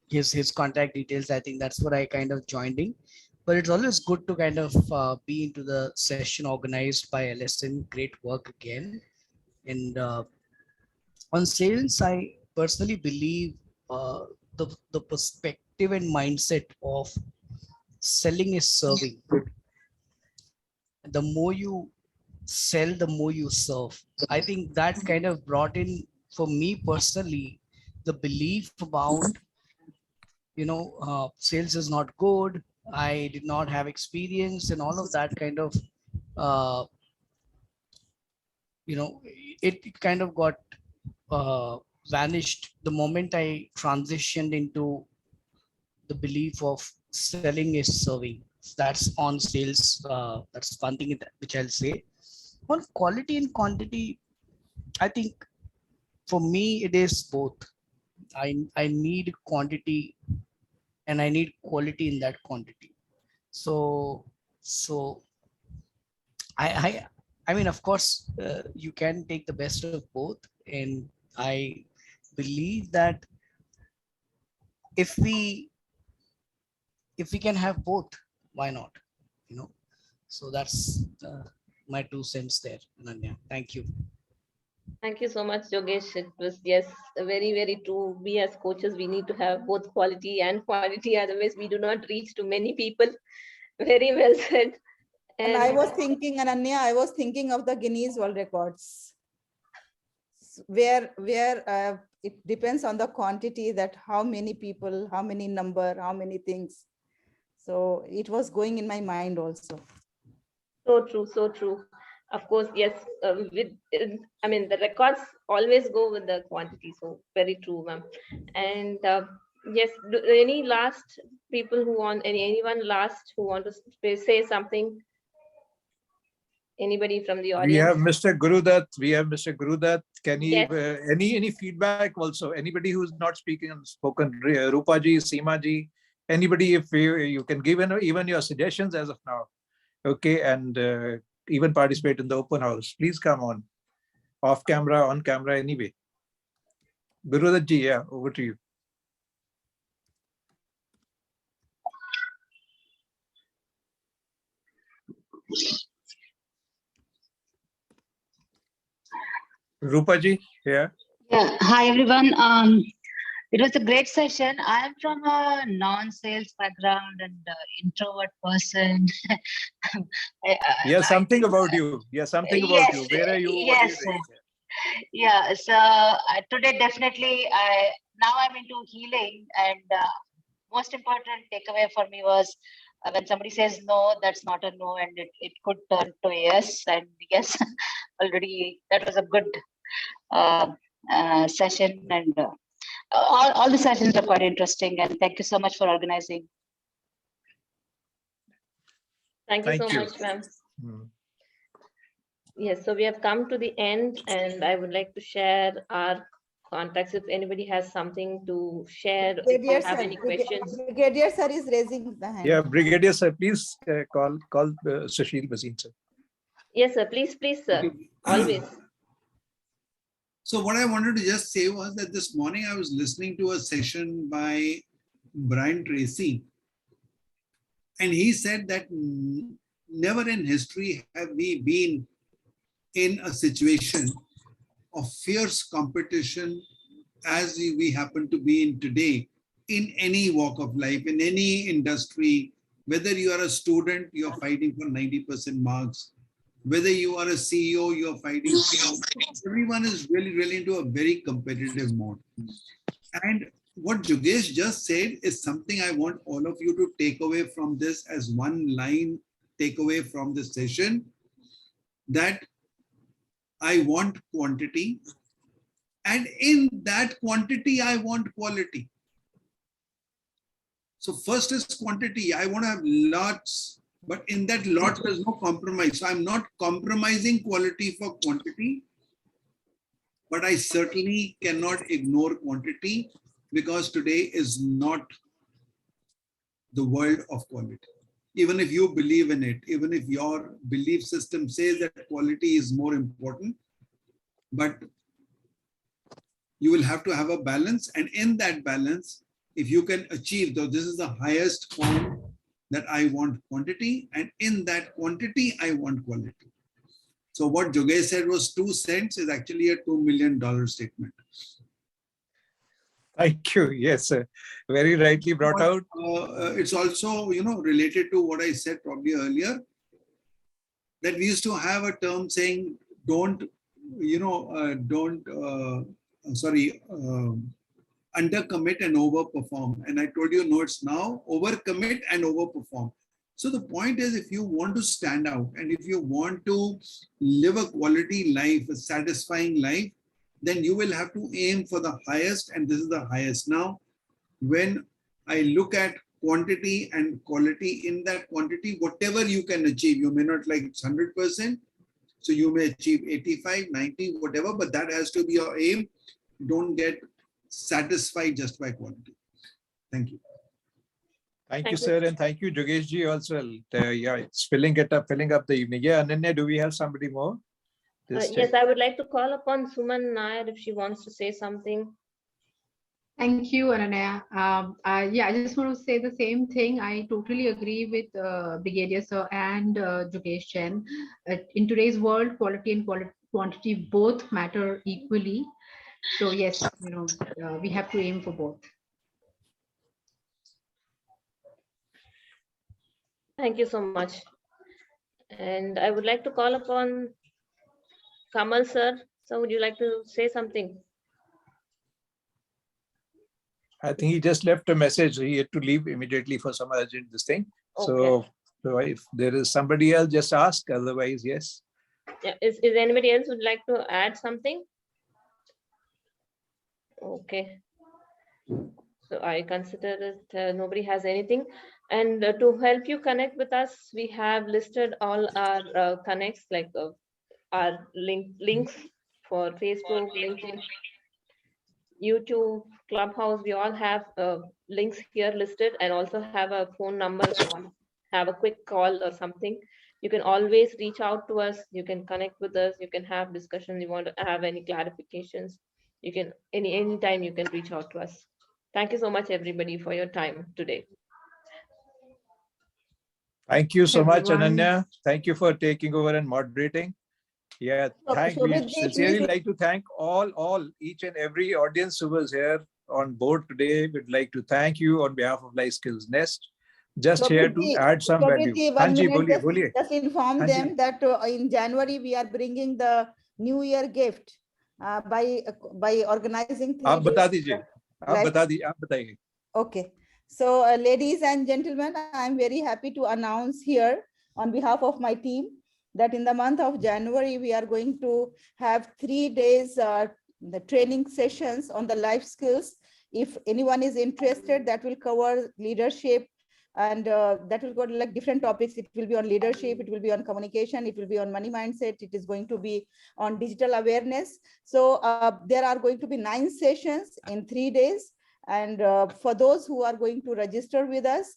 S14: his contact details, I think that's what I kind of joined in. But it's always good to kind of be into the session organized by LSN. Great work again. And on sales, I personally believe the perspective and mindset of selling is serving. The more you sell, the more you serve. I think that kind of brought in, for me personally, the belief about, sales is not good. I did not have experience, and all of that kind of, it kind of got vanished the moment I transitioned into the belief of selling is serving. That's on sales. That's one thing which I'll say. On quality and quantity, I think for me it is both. I need quantity and I need quality in that quantity. So I mean, of course, you can take the best of both, and I believe that if we can have both, why not? So that's my 2 cents there, Ananya. Thank you.
S3: Thank you so much, Yogesh. It was, yes, very, very true. We as coaches, we need to have both quality and quantity. Otherwise, we do not reach to many people. Very well said.
S12: And I was thinking, Ananya, I was thinking of the Guinness World Records, where it depends on the quantity, that how many people, how many number, how many things. So it was going in my mind also.
S3: So true, so true. Of course, yes. I mean, the records always go with the quantity. So very true, ma'am. And yes, any last people who want, anyone last who want to say something? Anybody from the audience?
S1: We have Mr. Gurudat. Can he, any feedback also? Anybody who's not speaking and spoken, Rupaji, Seemaji, anybody, if you can give even your suggestions as of now. Okay, and even participate in the open house. Please come on. Off camera, on camera, anyway. Gurudat ji, yeah, over to you. Rupaji, yeah.
S15: Yeah. Hi, everyone. It was a great session. I am from a non-sales background and introvert person.
S1: Yeah, something about you. Yeah, something about you. Where are you?
S15: Yes. Yeah. So today, definitely, now I'm into healing, and most important takeaway for me was when somebody says no, that's not a no, and it could turn to a yes. And yes, already that was a good session, and all the sessions are quite interesting, and thank you so much for organizing.
S3: Thank you so much, ma'am. Yes, so we have come to the end, and I would like to share our contacts if anybody has something to share, if you have any questions.
S12: Brigadier sir is raising the hand.
S1: Yeah, Brigadier sir, please call Sushil Bazin sir.
S3: Yes, sir. Please, sir. Always.
S10: So what I wanted to just say was that this morning I was listening to a session by Brian Tracy, and he said that never in history have we been in a situation of fierce competition as we happen to be in today, in any walk of life, in any industry. Whether you are a student, you're fighting for 90% marks. Whether you are a CEO, you're fighting. Everyone is really into a very competitive mode. And what Yogesh just said is something I want all of you to take away from this as one line takeaway from this session, that I want quantity, and in that quantity, I want quality. So first is quantity. I want to have lots, but in that lot, there's no compromise. So I'm not compromising quality for quantity, but I certainly cannot ignore quantity, because today is not the world of quality. Even if you believe in it, even if your belief system says that quality is more important, but you will have to have a balance. And in that balance, if you can achieve, though this is the highest form, that I want quantity, and in that quantity, I want quality. So what Jogesh said was 2 cents is actually a $2 million statement.
S1: Thank you. Yes, very rightly brought out.
S10: It's also, related to what I said probably earlier, that we used to have a term saying, don't undercommit and overperform. And I told you, no, it's now overcommit and overperform. So the point is, if you want to stand out and if you want to live a quality life, a satisfying life, then you will have to aim for the highest, and this is the highest. Now, when I look at quantity and quality, in that quantity, whatever you can achieve, you may not like it's 100%, so you may achieve 85, 90, whatever, but that has to be your aim. Don't get satisfied just by quality. Thank you.
S1: Thank you, sir, and thank you, Jogesh ji, also. Yeah, it's filling up the evening. Yeah, Ananya, do we have somebody more?
S3: Yes, I would like to call upon Suman Nair if she wants to say something.
S9: Thank you, Ananya. Yeah, I just want to say the same thing. I totally agree with Brigadier Sir and Jogesh Chen. In today's world, quality and quantity both matter equally. So yes, we have to aim for both.
S3: Thank you so much. And I would like to call upon Kamal sir. So would you like to say something?
S1: I think he just left a message. He had to leave immediately for some urgent thing. Okay. So if there is somebody else, just ask. Otherwise, yes.
S3: Yeah. Is anybody else would like to add something? Okay. So I consider that nobody has anything. And to help you connect with us, we have listed all our connects, like our links for Facebook, LinkedIn, YouTube, Clubhouse. We all have links here listed, and also have a phone number if you want to have a quick call or something. You can always reach out to us. You can connect with us. You can have discussions. You want to have any clarifications, you can anytime you can reach out to us. Thank you so much, everybody, for your time today.
S1: Thank you so much, Ananya. Thank you for taking over and moderating. Yeah, we sincerely like to thank each and every audience who was here on board today. We'd like to thank you on behalf of Life Skills Nest. Just here to add some value.
S12: Just inform them that in January we are bringing the New Year gift by organizing.
S1: आप बता दीजिए. आप बताइए.
S12: Okay. So, ladies and gentlemen, I am very happy to announce here on behalf of my team that in the month of January, we are going to have 3 days the training sessions on the life skills. If anyone is interested, that will cover leadership, and that will go to like different topics. It will be on leadership, it will be on communication, it will be on money mindset, it is going to be on digital awareness. So there are going to be 9 sessions in 3 days. And for those who are going to register with us,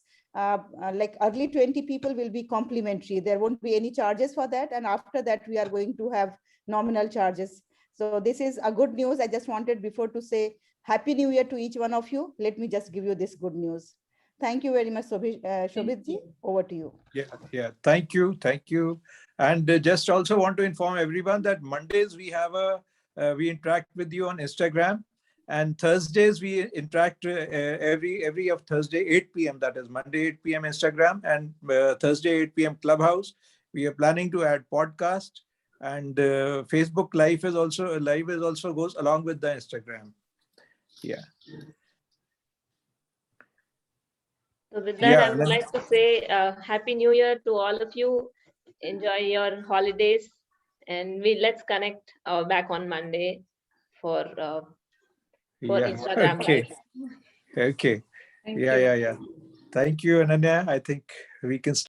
S12: like early 20 people will be complimentary. There won't be any charges for that. And after that, we are going to have nominal charges. So this is a good news. I just wanted before to say Happy New Year to each one of you. Let me just give you this good news. Thank you very much, Shobit ji. Over to you.
S1: Yeah. Thank you. And just also want to inform everyone that Mondays we have we interact with you on Instagram. And Thursdays we interact every of Thursday 8 p.m. That is Monday 8 p.m. Instagram, and Thursday 8 p.m. Clubhouse. We are planning to add podcast, and Facebook Live is also goes along with the Instagram. Yeah.
S3: So with that, I would like to say Happy New Year to all of you. Enjoy your holidays, and let's connect back on Monday for Instagram Live.
S1: Okay. Yeah. Thank you, Ananya. I think we can start.